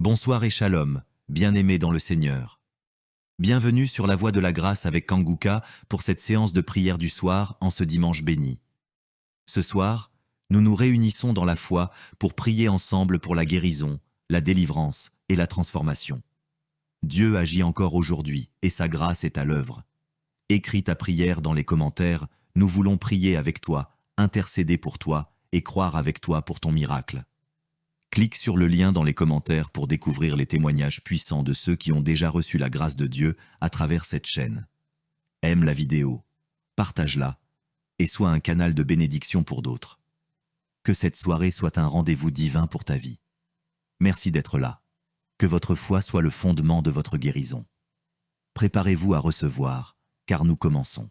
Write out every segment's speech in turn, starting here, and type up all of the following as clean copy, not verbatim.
Bonsoir et shalom, bien-aimés dans le Seigneur. Bienvenue sur la Voie de la Grâce avec Kanguka pour cette séance de prière du soir en ce dimanche béni. Ce soir, nous nous réunissons dans la foi pour prier ensemble pour la guérison, la délivrance et la transformation. Dieu agit encore aujourd'hui et sa grâce est à l'œuvre. Écris ta prière dans les commentaires, nous voulons prier avec toi, intercéder pour toi et croire avec toi pour ton miracle. Clique sur le lien dans les commentaires pour découvrir les témoignages puissants de ceux qui ont déjà reçu la grâce de Dieu à travers cette chaîne. Aime la vidéo, partage-la et sois un canal de bénédiction pour d'autres. Que cette soirée soit un rendez-vous divin pour ta vie. Merci d'être là. Que votre foi soit le fondement de votre guérison. Préparez-vous à recevoir, car nous commençons.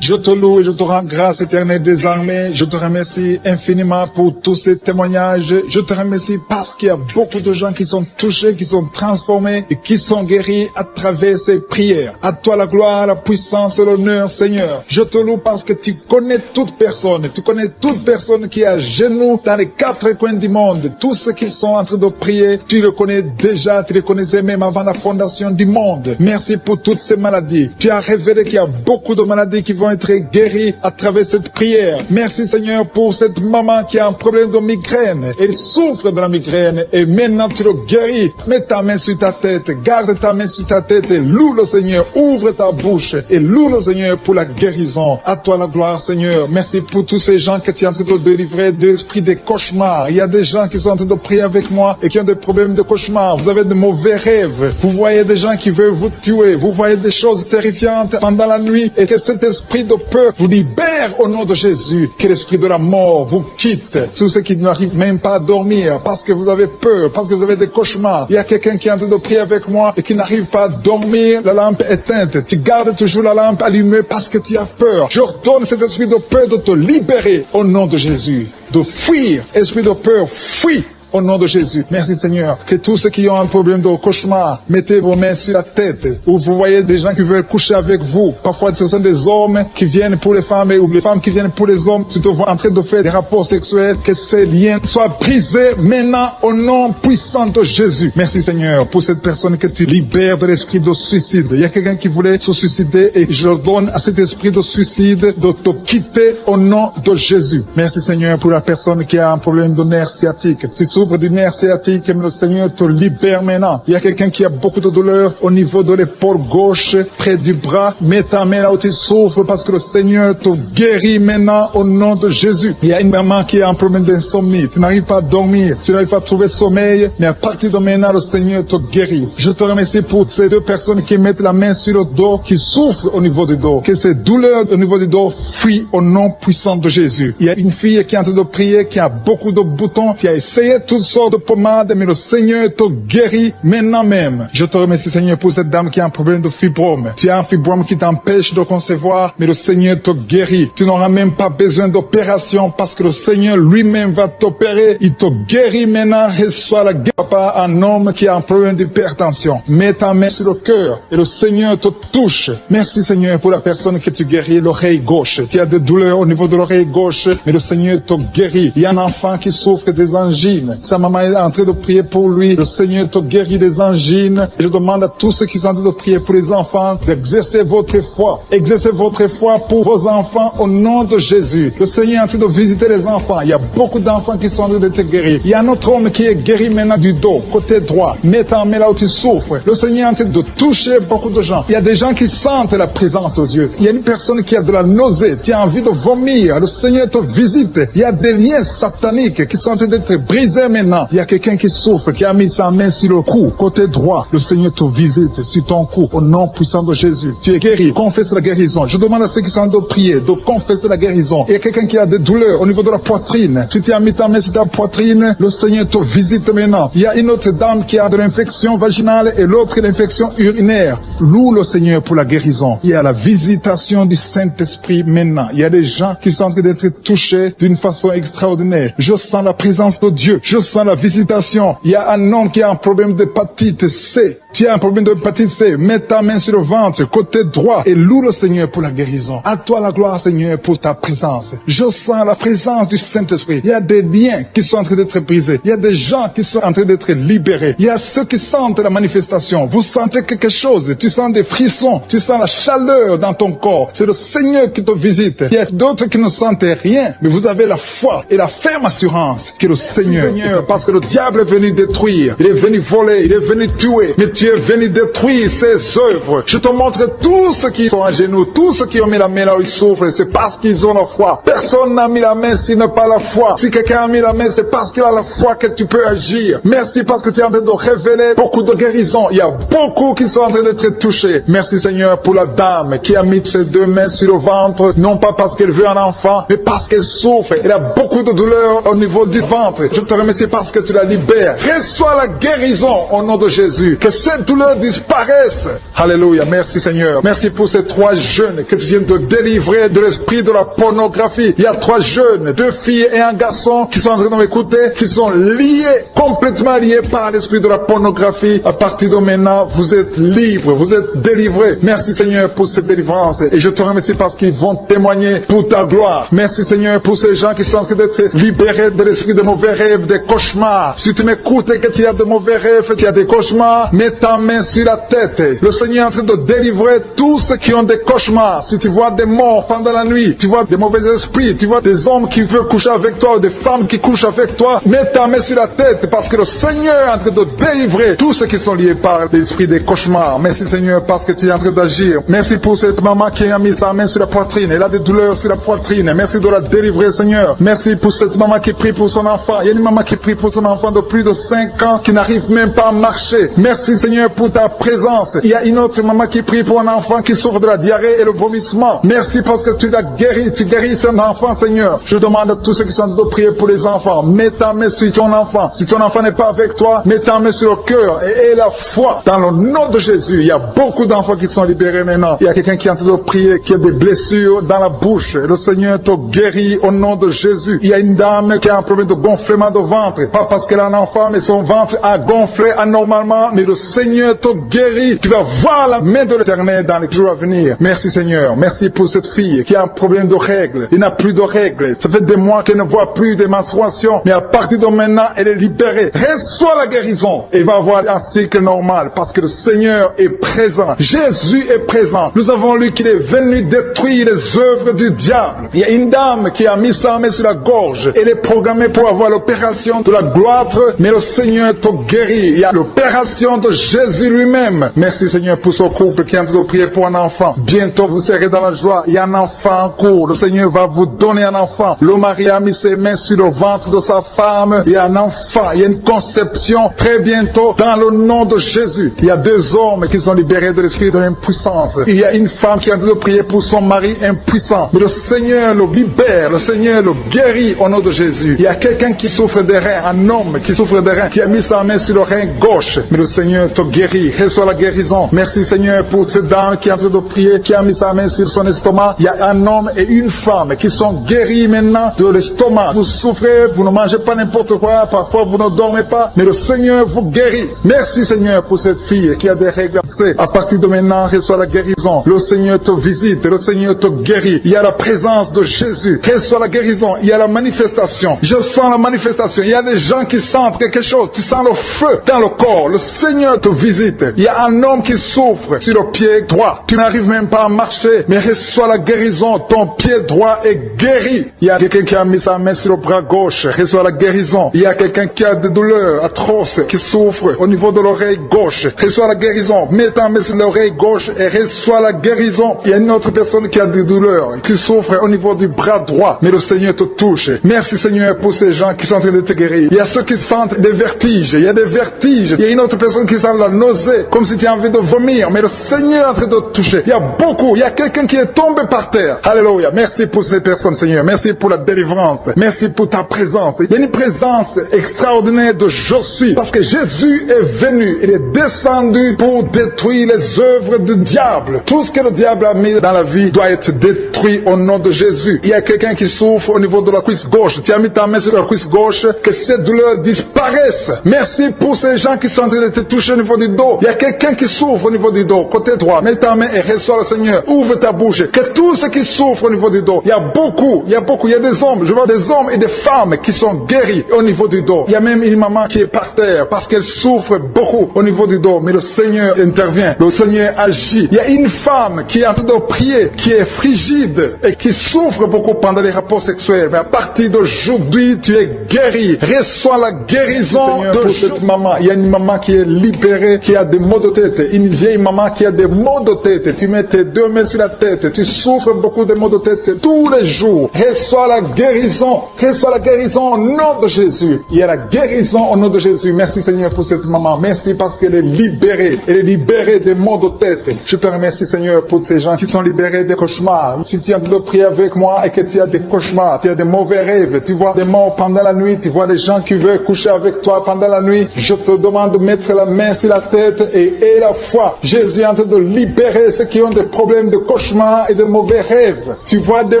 Je te loue et je te rends grâce éternelle des armées. Je te remercie infiniment pour tous ces témoignages. Je te remercie parce qu'il y a beaucoup de gens qui sont touchés, qui sont transformés et qui sont guéris à travers ces prières. À toi la gloire, la puissance et l'honneur, Seigneur. Je te loue parce que tu connais toute personne. Tu connais toute personne qui est à genoux dans les quatre coins du monde. Tous ceux qui sont en train de prier, tu le connais déjà. Tu les connaissais même avant la fondation du monde. Merci pour toutes ces maladies. Tu as révélé qu'il y a beaucoup de maladies qui vont être guéris à travers cette prière. Merci Seigneur pour cette maman qui a un problème de migraine. Elle souffre de la migraine et maintenant tu le guéris. Mets ta main sur ta tête, garde ta main sur ta tête et loue le Seigneur. Ouvre ta bouche et loue le Seigneur pour la guérison. À toi la gloire Seigneur. Merci pour tous ces gens que tu es en train de délivrer de l'esprit des cauchemars. Il y a des gens qui sont en train de prier avec moi et qui ont des problèmes de cauchemars. Vous avez de mauvais rêves. Vous voyez des gens qui veulent vous tuer. Vous voyez des choses terrifiantes pendant la nuit et que cet esprit de peur vous libère au nom de Jésus. Que l'esprit de la mort vous quitte. Tous ceux qui n'arrivent même pas à dormir parce que vous avez peur, parce que vous avez des cauchemars. Il y a quelqu'un qui est en train de prier avec moi et qui n'arrive pas à dormir, la lampe éteinte. Tu gardes toujours la lampe allumée parce que tu as peur. J'ordonne cet esprit de peur de te libérer au nom de Jésus. De fuir. Esprit de peur, fuis. Au nom de Jésus. Merci Seigneur. Que tous ceux qui ont un problème de cauchemar, mettez vos mains sur la tête. Ou vous voyez des gens qui veulent coucher avec vous. Parfois ce sont des hommes qui viennent pour les femmes ou les femmes qui viennent pour les hommes. Tu te vois en train de faire des rapports sexuels. Que ces liens soient brisés maintenant au nom puissant de Jésus. Merci Seigneur pour cette personne que tu libères de l'esprit de suicide. Il y a quelqu'un qui voulait se suicider et je donne à cet esprit de suicide de te quitter au nom de Jésus. Merci Seigneur pour la personne qui a un problème de nerf sciatique. Tu souffres du nerf sciatique, mais le Seigneur te libère maintenant. Il y a quelqu'un qui a beaucoup de douleur au niveau de l'épaule gauche, près du bras. Mets ta main là où tu souffres parce que le Seigneur te guérit maintenant au nom de Jésus. Il y a une maman qui a un problème d'insomnie. Tu n'arrives pas à dormir, tu n'arrives pas à trouver sommeil, mais à partir de maintenant, le Seigneur te guérit. Je te remercie pour ces deux personnes qui mettent la main sur le dos, qui souffrent au niveau du dos. Que ces douleurs au niveau du dos fuient au nom puissant de Jésus. Il y a une fille qui est en train de prier, qui a beaucoup de boutons, qui a essayé toutes sortes de pommades, mais le Seigneur te guérit maintenant même. Je te remercie Seigneur pour cette dame qui a un problème de fibrome. Tu as un fibrome qui t'empêche de concevoir, mais le Seigneur te guérit. Tu n'auras même pas besoin d'opération parce que le Seigneur lui-même va t'opérer. Il te guérit maintenant. Reçois la guérison par un homme qui a un problème d'hypertension. Mets ta main sur le cœur et le Seigneur te touche. Merci Seigneur pour la personne que tu guéris, l'oreille gauche. Tu as des douleurs au niveau de l'oreille gauche, mais le Seigneur te guérit. Il y a un enfant qui souffre des angines. Sa maman est en train de prier pour lui. Le Seigneur te guérit des angines. Et je demande à tous ceux qui sont en train de prier pour les enfants d'exercer votre foi. Exercez votre foi pour vos enfants au nom de Jésus. Le Seigneur est en train de visiter les enfants. Il y a beaucoup d'enfants qui sont en train d'être guéris. Il y a un autre homme qui est guéri maintenant du dos, côté droit. Mets ta main là où tu souffres. Le Seigneur est en train de toucher beaucoup de gens. Il y a des gens qui sentent la présence de Dieu. Il y a une personne qui a de la nausée. Tu as envie de vomir. Le Seigneur te visite. Il y a des liens sataniques qui sont en train d'être brisés maintenant. Il y a quelqu'un qui souffre, qui a mis sa main sur le cou, côté droit. Le Seigneur te visite sur ton cou, au nom puissant de Jésus. Tu es guéri. Confesse la guérison. Je demande à ceux qui sont en train de prier de confesser la guérison. Il y a quelqu'un qui a des douleurs au niveau de la poitrine. Si tu as mis ta main sur ta poitrine, le Seigneur te visite maintenant. Il y a une autre dame qui a de l'infection vaginale et l'autre l'infection urinaire. Loue le Seigneur pour la guérison. Il y a la visitation du Saint-Esprit maintenant. Il y a des gens qui sont en train d'être touchés d'une façon extraordinaire. Je sens la présence de Dieu. Je Je sens la visitation. Il y a un homme qui a un problème d'hépatite C. Tu as un problème d'hépatite C. Mets ta main sur le ventre, côté droit, et loue le Seigneur pour la guérison. À toi la gloire, Seigneur, pour ta présence. Je sens la présence du Saint-Esprit. Il y a des liens qui sont en train d'être brisés. Il y a des gens qui sont en train d'être libérés. Il y a ceux qui sentent la manifestation. Vous sentez quelque chose. Tu sens des frissons. Tu sens la chaleur dans ton corps. C'est le Seigneur qui te visite. Il y a d'autres qui ne sentent rien, mais vous avez la foi et la ferme assurance que le Seigneur, parce que le diable est venu détruire. Il est venu voler. Il est venu tuer. Mais tu es venu détruire ses œuvres. Je te montre tous ceux qui sont à genoux, tous ceux qui ont mis la main là où ils souffrent, c'est parce qu'ils ont la foi. Personne n'a mis la main s'il n'a pas la foi. Si quelqu'un a mis la main, c'est parce qu'il a la foi que tu peux agir. Merci parce que tu es en train de révéler beaucoup de guérisons. Il y a beaucoup qui sont en train d'être touchés. Merci Seigneur pour la dame qui a mis ses deux mains sur le ventre, non pas parce qu'elle veut un enfant, mais parce qu'elle souffre. Elle a beaucoup de douleur au niveau du ventre. Je te remercie parce que tu la libères. Reçois la guérison au nom de Jésus. Que cette douleur disparaisse. Alléluia. Merci Seigneur. Merci pour ces 3 jeunes que tu viens de délivrer de l'esprit de la pornographie. Il y a 3 jeunes, 2 filles et un garçon qui sont en train de m'écouter, qui sont liés, complètement liés par l'esprit de la pornographie. À partir de maintenant, vous êtes libres, vous êtes délivrés. Merci Seigneur pour cette délivrance. Et je te remercie parce qu'ils vont témoigner pour ta gloire. Merci Seigneur pour ces gens qui sont en train d'être libérés de l'esprit de mauvais rêves, des cauchemars. Si tu m'écoutes et que tu as de mauvais rêves, tu as des cauchemars, mets ta main sur la tête. Le Seigneur est en train de délivrer tous ceux qui ont des cauchemars. Si tu vois des morts pendant la nuit, tu vois des mauvais esprits, tu vois des hommes qui veulent coucher avec toi ou des femmes qui couchent avec toi, mets ta main sur la tête parce que le Seigneur est en train de délivrer tous ceux qui sont liés par l'esprit des cauchemars. Merci Seigneur parce que tu es en train d'agir. Merci pour cette maman qui a mis sa main sur la poitrine. Elle a des douleurs sur la poitrine. Merci de la délivrer Seigneur. Merci pour cette maman qui prie pour son enfant. Il y a une maman qui prie pour son enfant de plus de 5 ans qui n'arrive même pas à marcher. Merci Seigneur pour ta présence. Il y a une autre maman qui prie pour un enfant qui souffre de la diarrhée et le vomissement. Merci parce que tu l'as guéri. Tu guéris cet enfant Seigneur. Je demande à tous ceux qui sont en train de prier pour les enfants. Mets ta main sur ton enfant. Si ton enfant n'est pas avec toi, mets ta main sur le cœur et aie la foi. Dans le nom de Jésus, il y a beaucoup d'enfants qui sont libérés maintenant. Il y a quelqu'un qui est en train de prier, qui a des blessures dans la bouche. Le Seigneur te guérit au nom de Jésus. Il y a une dame qui a un problème de gonflement de ventre. Pas parce qu'elle a un enfant, mais son ventre a gonflé anormalement. Mais le Seigneur te guérit. Tu vas voir la main de l'Éternel dans les jours à venir. Merci Seigneur. Merci pour cette fille qui a un problème de règles. Il n'a plus de règles. Ça fait des mois qu'elle ne voit plus de menstruations. Mais à partir de maintenant, elle est libérée. Reçois la guérison. Et va avoir un cycle normal parce que le Seigneur est présent. Jésus est présent. Nous avons lu qu'il est venu détruire les œuvres du diable. Il y a une dame qui a mis sa main sur la gorge. Elle est programmée pour avoir l'opération de la gloître, mais le Seigneur te guérit. Il y a l'opération de Jésus lui-même. Merci Seigneur pour ce couple qui est en train de prier pour un enfant. Bientôt vous serez dans la joie. Il y a un enfant en cours. Le Seigneur va vous donner un enfant. Le mari a mis ses mains sur le ventre de sa femme. Il y a un enfant. Il y a une conception très bientôt dans le nom de Jésus. Il y a 2 hommes qui sont libérés de l'esprit de l'impuissance. Il y a une femme qui est en train de prier pour son mari impuissant. Mais le Seigneur le libère. Le Seigneur le guérit au nom de Jésus. Il y a quelqu'un qui souffre des reins. Un homme qui souffre des reins. Qui a mis sa main sur le rein gauche. Mais le Seigneur te guérit. Reçois la guérison. Merci Seigneur pour cette dame qui est en train de prier. Qui a mis sa main sur son estomac. Il y a un homme et une femme qui sont guéris maintenant de l'estomac. Vous souffrez. Vous ne mangez pas n'importe quoi. Parfois vous ne dormez pas. Mais le Seigneur vous guérit. Merci Seigneur pour cette fille qui a des règles. À partir de maintenant, reçois la guérison. Le Seigneur te visite. Le Seigneur te guérit. Il y a la présence de Jésus. Reçois la guérison. Il y a la manifestation. Je sens la manifestation. Il y a des gens qui sentent quelque chose. Tu sens le feu dans le corps. Le Seigneur te visite. Il y a un homme qui souffre sur le pied droit. Tu n'arrives même pas à marcher. Mais reçois la guérison. Ton pied droit est guéri. Il y a quelqu'un qui a mis sa main sur le bras gauche. Reçois la guérison. Il y a quelqu'un qui a des douleurs atroces, qui souffre au niveau de l'oreille gauche. Reçois la guérison. Mets ta main sur l'oreille gauche et reçois la guérison. Il y a une autre personne qui a des douleurs, qui souffre au niveau du bras droit. Mais le Seigneur te touche. Merci Seigneur pour ces gens qui sont en train de te guérir. Il y a ceux qui sentent des vertiges. Il y a des vertiges. Il y a une autre personne qui sent la nausée, comme si tu as envie de vomir. Mais le Seigneur est en train de te toucher. Il y a beaucoup. Il y a quelqu'un qui est tombé par terre. Alléluia. Merci pour ces personnes Seigneur. Merci pour la délivrance. Merci pour ta présence. Il y a une présence extraordinaire de je suis. Parce que Jésus est venu. Il est descendu pour détruire les œuvres du diable. Tout ce que le diable a mis dans la vie doit être détruit au nom de Jésus. Il y a quelqu'un qui souffre au niveau de la cuisse gauche. Tu as mis ta main sur la cuisse gauche. que ces douleurs disparaissent. Merci pour ces gens qui sont en train de te toucher au niveau du dos. Il y a quelqu'un qui souffre au niveau du dos, côté droit. Mets ta main et reçois le Seigneur. Ouvre ta bouche. Que tous ceux qui souffrent au niveau du dos, il y a beaucoup, il y a des hommes, je vois des hommes et des femmes qui sont guéris au niveau du dos. Il y a même une maman qui est par terre parce qu'elle souffre beaucoup au niveau du dos, mais le Seigneur intervient, le Seigneur agit. Il y a une femme qui est en train de prier, qui est frigide et qui souffre beaucoup pendant les rapports sexuels. Mais à partir d'aujourd'hui, tu es guéri. Reçois la guérison Seigneur, de cette maman. Il y a une maman qui est libérée, qui a des maux de tête. Une vieille maman qui a des maux de tête. Tu mets tes deux mains sur la tête. Tu souffres beaucoup de maux de tête tous les jours. Reçois la guérison. Reçois la guérison au nom de Jésus. Il y a la guérison au nom de Jésus. Merci Seigneur pour cette maman. Merci parce qu'elle est libérée. Elle est libérée des maux de tête. Je te remercie Seigneur pour ces gens qui sont libérés des cauchemars. Si tu es en train de prier avec moi et que tu as des cauchemars, tu as des mauvais rêves, tu vois des morts pendant la nuit, tu vois des gens qui veulent coucher avec toi pendant la nuit, je te demande de mettre la main sur la tête et la foi. Jésus est en train de libérer ceux qui ont des problèmes de cauchemars et de mauvais rêves. Tu vois des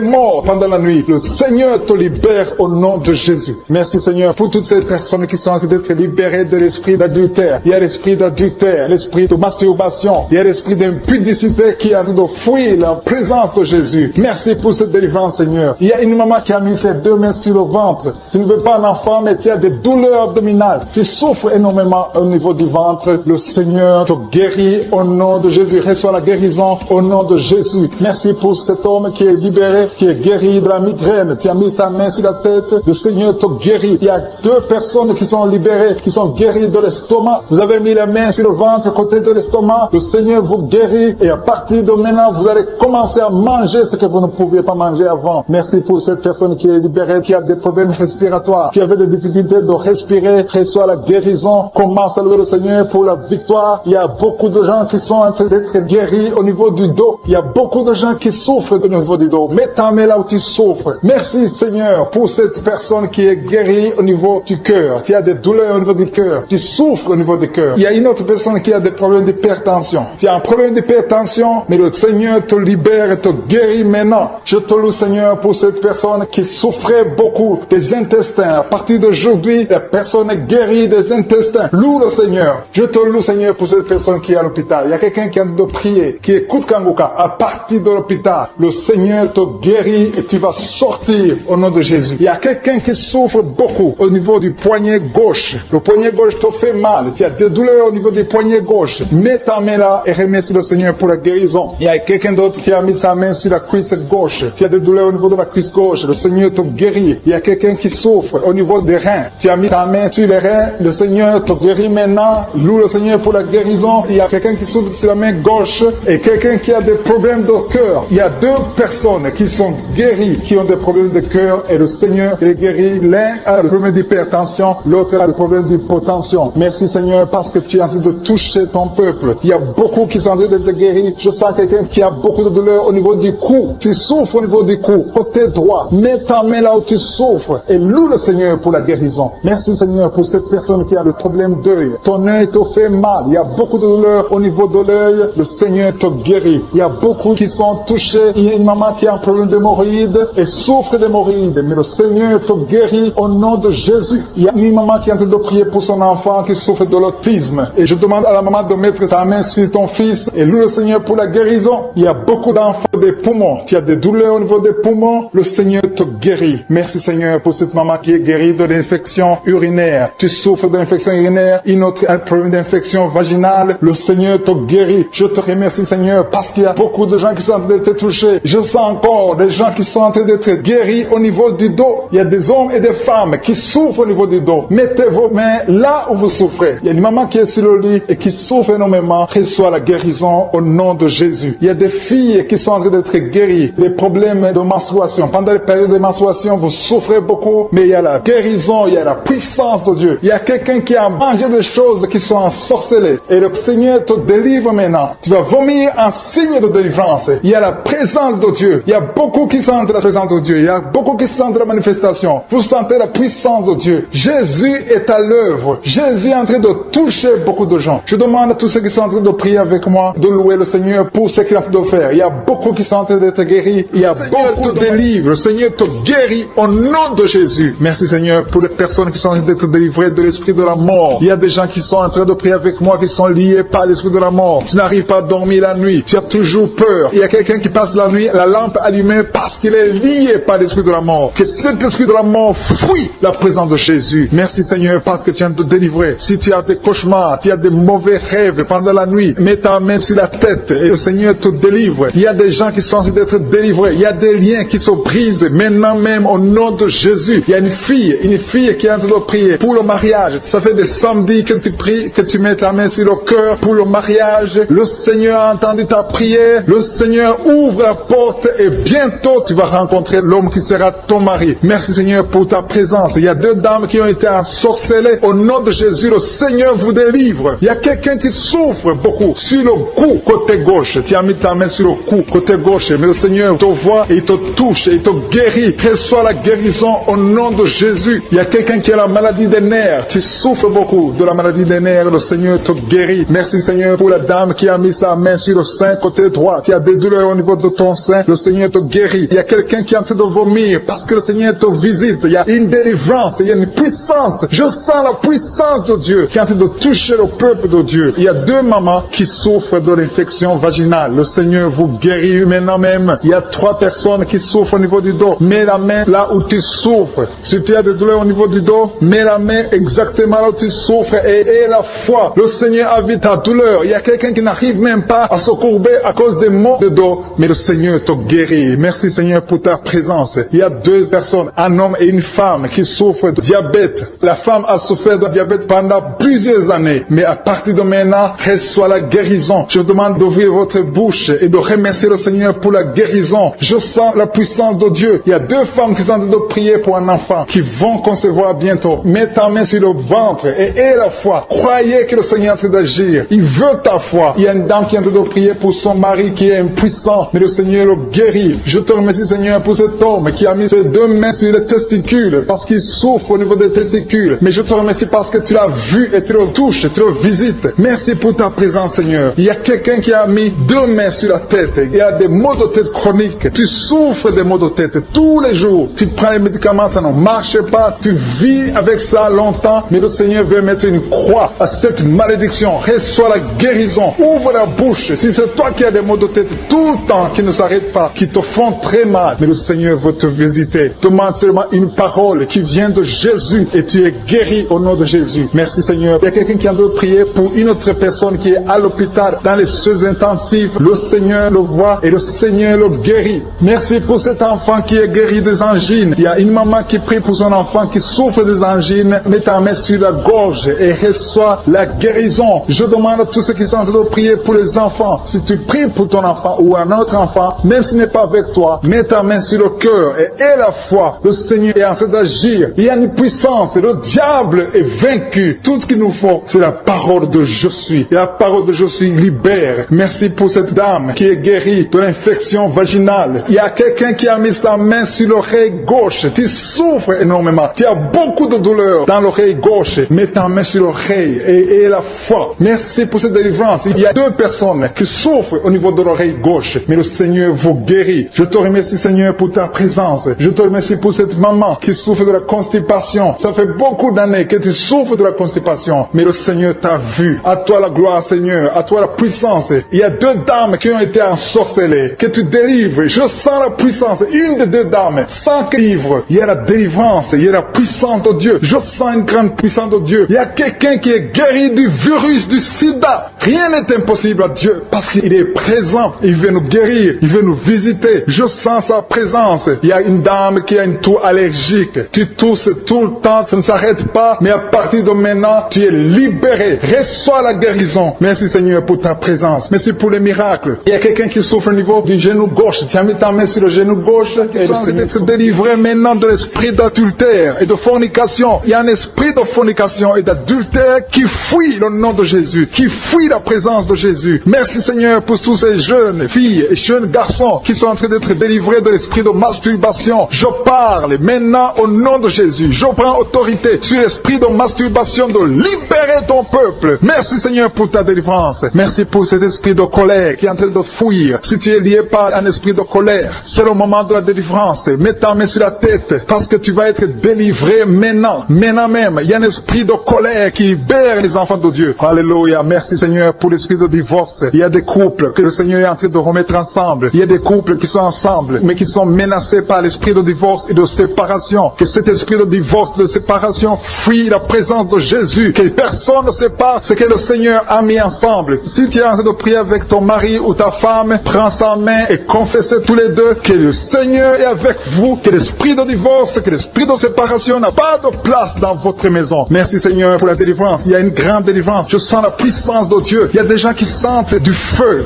morts pendant la nuit. Le Seigneur te libère au nom de Jésus. Merci Seigneur pour toutes ces personnes qui sont en train d'être libérées de l'esprit d'adultère. Il y a l'esprit d'adultère, l'esprit de masturbation, il y a l'esprit d'impudicité qui est en train de fuir la présence de Jésus. Merci pour cette délivrance Seigneur. Il y a une maman qui a mis ses deux mains sur le ventre. Tu ne veux pas un enfant mais tu as des douleurs abdominales. Tu souffres énormément au niveau du ventre. Le Seigneur te guérit au nom de Jésus. Reçois la guérison au nom de Jésus. Merci pour cet homme qui est libéré, qui est guéri de la migraine. Tu as mis ta main sur la tête. Le Seigneur te guérit. Il y a deux personnes qui sont libérées, qui sont guéries de l'estomac. Vous avez mis la main sur le ventre, côté de l'estomac. Le Seigneur vous guérit et à partir de maintenant, vous allez commencer à manger ce que vous ne pouviez pas manger avant. Merci pour cette personne qui est libérée, qui a des problèmes respiratoires, qui avait des difficultés de respirer. Reçois la guérison. Commence à louer le Seigneur pour la victoire. Il y a beaucoup de gens qui sont en train d'être guéris au niveau du dos. Il y a beaucoup de gens qui souffrent au niveau du dos. Mets ta main là où tu souffres. Merci Seigneur pour cette personne qui est guérie au niveau du cœur. Tu as des douleurs au niveau du cœur. Tu souffres au niveau du cœur. Il y a une autre personne qui a des problèmes d'hypertension. Tu as un problème d'hypertension, mais le Seigneur te libère et te guérit maintenant. Je te loue Seigneur pour cette personne qui souffrait beaucoup des intestins. À partir d'aujourd'hui, la personne est guérie des intestins. Loue le Seigneur. Je te loue Seigneur pour cette personne qui est à l'hôpital. Il y a quelqu'un qui a de prier, qui écoute Kanguka. À partir de l'hôpital, le Seigneur te guérit et tu vas sortir au nom de Jésus. Il y a quelqu'un qui souffre beaucoup au niveau du poignet gauche. Le poignet gauche te fait mal. Tu as des douleurs au niveau du poignet gauche. Mets ta main là et remercie le Seigneur pour la guérison. Il y a quelqu'un d'autre qui a mis sa main sur la cuisse gauche. Tu as des douleurs au niveau de la cuisse gauche. Le Seigneur te guérit. Il y a quelqu'un qui souffre au niveau des reins. Tu as mis ta main sur les reins. Le Seigneur te guérit maintenant. Loue le Seigneur pour la guérison. Il y a quelqu'un qui souffre sur la main gauche et quelqu'un qui a des problèmes de cœur. Il y a deux personnes qui sont guéries, qui ont des problèmes de cœur et le Seigneur les guérit. L'un a le problème d'hypertension, l'autre a le problème d'hypotension. Merci Seigneur parce que tu es en train de toucher ton peuple. Il y a beaucoup qui sont en train d'être guéris. Je sens quelqu'un qui a beaucoup de douleur au niveau du cou. Tu souffres au niveau du cou, côté droit. Mets ta main là où tu souffres et loue le Seigneur pour la guérison. Merci Seigneur pour cette personne qui a le problème d'œil. Ton œil te fait mal. Il y a beaucoup de douleur au niveau de l'œil. Le Seigneur te guérit. Il y a beaucoup qui sont touchés. Il y a une maman qui a un problème d'hémorroïdes et souffre d'hémorroïdes. Mais le Seigneur te guérit au nom de Jésus. Il y a une maman qui est en train de prier pour son enfant qui souffre de l'autisme. Et je demande à la maman de mettre sa main sur ton fils et loue le Seigneur pour la guérison. Il y a beaucoup d'enfants des poumons. Tu as des douleurs au niveau des poumons. Le Seigneur te guérit. Merci Seigneur pour cette maman qui est guérie de l'infection urinaire. Tu souffres de l'infection urinaire. Une autre a un problème d'infection vaginale. Le Seigneur te guérit. Je te remercie Seigneur parce qu'il y a beaucoup de gens qui sont en train d'être touchés. Je sens encore des gens qui sont en train d'être guéris au niveau du dos. Il y a des hommes et des femmes qui souffrent au niveau du dos. Mettez vos mains là où vous souffrez. Il y a une maman qui est sur le lit et qui souffre énormément. Reçoit la guérison au nom de Jésus. Il y a des filles qui sont en train d'être guéries. Des problèmes de menstruation. Pendant les périodes de menstruation, vous souffrez beaucoup, mais il y a la guérison, il y a la puissance de Dieu. Il y a quelqu'un qui a mangé des choses qui sont ensorcelées. Et le Seigneur te délivre maintenant. Tu vas vomir un signe de délivrance. Il y a la présence de Dieu. Il y a beaucoup qui sentent la présence de Dieu. Il y a beaucoup qui sentent la manifestation. Vous sentez la puissance de Dieu. Jésus est à l'œuvre. Jésus est en train de toucher beaucoup de gens. Je demande à tous ceux qui sont en train de prier avec moi de louer le Seigneur pour ce qu'il est en train de faire. Il y a beaucoup qui sont en train d'être guéris. Il y a beaucoup de délivres. Le Seigneur te guérit au nom de Jésus. Merci Seigneur. Seigneur, pour les personnes qui sont en train d'être délivrées de l'esprit de la mort. Il y a des gens qui sont en train de prier avec moi, qui sont liés par l'esprit de la mort. Tu n'arrives pas à dormir la nuit. Tu as toujours peur. Il y a quelqu'un qui passe la nuit, la lampe allumée parce qu'il est lié par l'esprit de la mort. Que cet esprit de la mort fuit la présence de Jésus. Merci Seigneur parce que tu viens de te délivrer. Si tu as des cauchemars, tu as des mauvais rêves pendant la nuit, mets ta main sur la tête et le Seigneur te délivre. Il y a des gens qui sont en train d'être délivrés. Il y a des liens qui se brisent maintenant même au nom de Jésus. Il y a une fille qui est en train de prier pour le mariage. Ça fait des samedis que tu pries, que tu mets ta main sur le cœur pour le mariage. Le Seigneur a entendu ta prière. Le Seigneur ouvre la porte et bientôt tu vas rencontrer l'homme qui sera ton mari. Merci Seigneur pour ta présence. Il y a deux dames qui ont été ensorcelées. Au nom de Jésus, le Seigneur vous délivre. Il y a quelqu'un qui souffre beaucoup sur le cou, côté gauche. Tu as mis ta main sur le cou, côté gauche. Mais le Seigneur te voit et il te touche et il te guérit. Reçois la guérison au nom de Jésus. Il y a quelqu'un qui a la maladie des nerfs. Tu souffres beaucoup de la maladie des nerfs. Le Seigneur te guérit. Merci Seigneur pour la dame qui a mis sa main sur le sein, côté droit. Tu as des douleurs au niveau de ton sein. Le Seigneur te guérit. Il y a quelqu'un qui est en train de vomir parce que le Seigneur te visite. Il y a une délivrance. Il y a une puissance. Je sens la puissance de Dieu qui est en train de toucher le peuple de Dieu. Il y a deux mamans qui souffrent de l'infection vaginale. Le Seigneur vous guérit maintenant même. Il y a trois personnes qui souffrent au niveau du dos. Mets la main là où tu souffres. Si tu as des douleurs au niveau du dos, mets la main exactement là où tu souffres et aie la foi. Le Seigneur a vu ta douleur. Il y a quelqu'un qui n'arrive même pas à se courber à cause des maux de dos, mais le Seigneur te guérit. Merci Seigneur pour ta présence. Il y a deux personnes, un homme et une femme qui souffrent de diabète. La femme a souffert de diabète pendant plusieurs années, mais à partir de maintenant, reçoit la guérison. Je vous demande d'ouvrir votre bouche et de remercier le Seigneur pour la guérison. Je sens la puissance de Dieu. Il y a deux femmes qui sont en train de prier pour un enfant qui vont concevoir bientôt. Mets ta main sur le ventre et aie la foi. Croyez que le Seigneur est en train d'agir. Il veut ta foi. Il y a une dame qui est en train de prier pour son mari qui est impuissant, mais le Seigneur le guérit. Je te remercie Seigneur pour cet homme qui a mis ses deux mains sur les testicules parce qu'il souffre au niveau des testicules. Mais je te remercie parce que tu l'as vu et tu le touches, tu le visites. Merci pour ta présence Seigneur. Il y a quelqu'un qui a mis deux mains sur la tête. Il y a des maux de tête chroniques. Tu souffres des maux de tête tous les jours. Tu prends les médicaments, ça ne marche pas. Tu vis avec ça longtemps, mais le Seigneur veut mettre une croix à cette malédiction. Reçois la guérison. Ouvre la bouche. Si c'est toi qui as des maux de tête tout le temps, qui ne s'arrêtent pas, qui te font très mal, mais le Seigneur veut te visiter. Demande seulement une parole qui vient de Jésus et tu es guéri au nom de Jésus. Merci Seigneur. Il y a quelqu'un qui a de prier pour une autre personne qui est à l'hôpital dans les soins intensifs. Le Seigneur le voit et le Seigneur le guérit. Merci pour cet enfant qui est guéri des angines. Il y a une maman qui prie pour son enfant qui souffre des angines. Mets ta main sur la gorge et reçois la guérison. Je demande à tous ceux qui sont en train de prier pour les enfants. Si tu pries pour ton enfant ou un autre enfant, même s'il n'est pas avec toi, mets ta main sur le cœur et aie la foi. Le Seigneur est en train d'agir. Il y a une puissance. Le diable est vaincu. Tout ce qu'il nous faut, c'est la parole de je suis. Et la parole de je suis libère. Merci pour cette dame qui est guérie de l'infection vaginale. Il y a quelqu'un qui a mis sa main sur l'oreille gauche. Tu souffres énormément. Tu as beaucoup de douleur dans l'oreille gauche. Mets ta main sur l'oreille et aie la foi. Merci pour cette délivrance. Il y a deux personnes qui souffrent au niveau de l'oreille gauche, mais le Seigneur vous guérit. Je te remercie Seigneur pour ta présence. Je te remercie pour cette maman qui souffre de la constipation. Ça fait beaucoup d'années que tu souffres de la constipation, mais le Seigneur t'a vu. À toi la gloire Seigneur, à toi la puissance. Il y a deux dames qui ont été ensorcelées, que tu délivres. Je sens la puissance. Une des deux dames, sans livre, il y a la délivrance, il y a la puissance de Dieu. Je sens une grande puissance de Dieu. Il y a quelqu'un qui est guéri du virus du sida. Rien n'est impossible à Dieu parce qu'il est présent. Il veut nous guérir, il veut nous visiter. Je sens sa présence. Il y a une dame qui a une toux allergique. Tu tousses tout le temps, ça ne s'arrête pas, mais à partir de maintenant, tu es libéré. Reçois la guérison. Merci Seigneur pour ta présence. Merci pour les miracles. Il y a quelqu'un qui souffre au niveau du genou gauche. Tu as mis ta main sur le genou gauche et le Seigneur être délivré maintenant de l'esprit d'adultère et de fornication. Il y a un esprit de fornication et d'adultère qui fuit le nom de Jésus, qui fuit la présence de Jésus. Merci Seigneur pour tous ces jeunes filles et jeunes garçons qui sont en train d'être délivrés de l'esprit de masturbation. Je parle maintenant au nom de Jésus. Je prends autorité sur l'esprit de masturbation de libérer ton peuple. Merci Seigneur pour ta délivrance. Merci pour cet esprit de colère qui est en train de fuir. Si tu es lié par un esprit de colère, c'est le moment de la délivrance. Mets ta main sur la tête parce que tu vas être délivré maintenant. Maintenant même, il y a un esprit de colère qui libère les enfants de Dieu. Alléluia. Merci Seigneur pour l'esprit de divorce. Il y a des couples que le Seigneur est en train de remettre ensemble. Il y a des couples qui sont ensemble, mais qui sont menacés par l'esprit de divorce et de séparation. Que cet esprit de divorce, de séparation, fuit la présence de Jésus. Que personne ne sépare ce que le Seigneur a mis ensemble. Si tu es en train de prier avec ton mari ou ta femme, prends sa main et confessez tous les deux que le Seigneur est avec vous, que l'esprit de divorce, que l'esprit de séparation n'a pas de place dans votre maison. Merci Seigneur pour la délivrance. Il y a une grande délivrance. Je sens la puissance de Dieu. Il y a des gens qui sentent du feu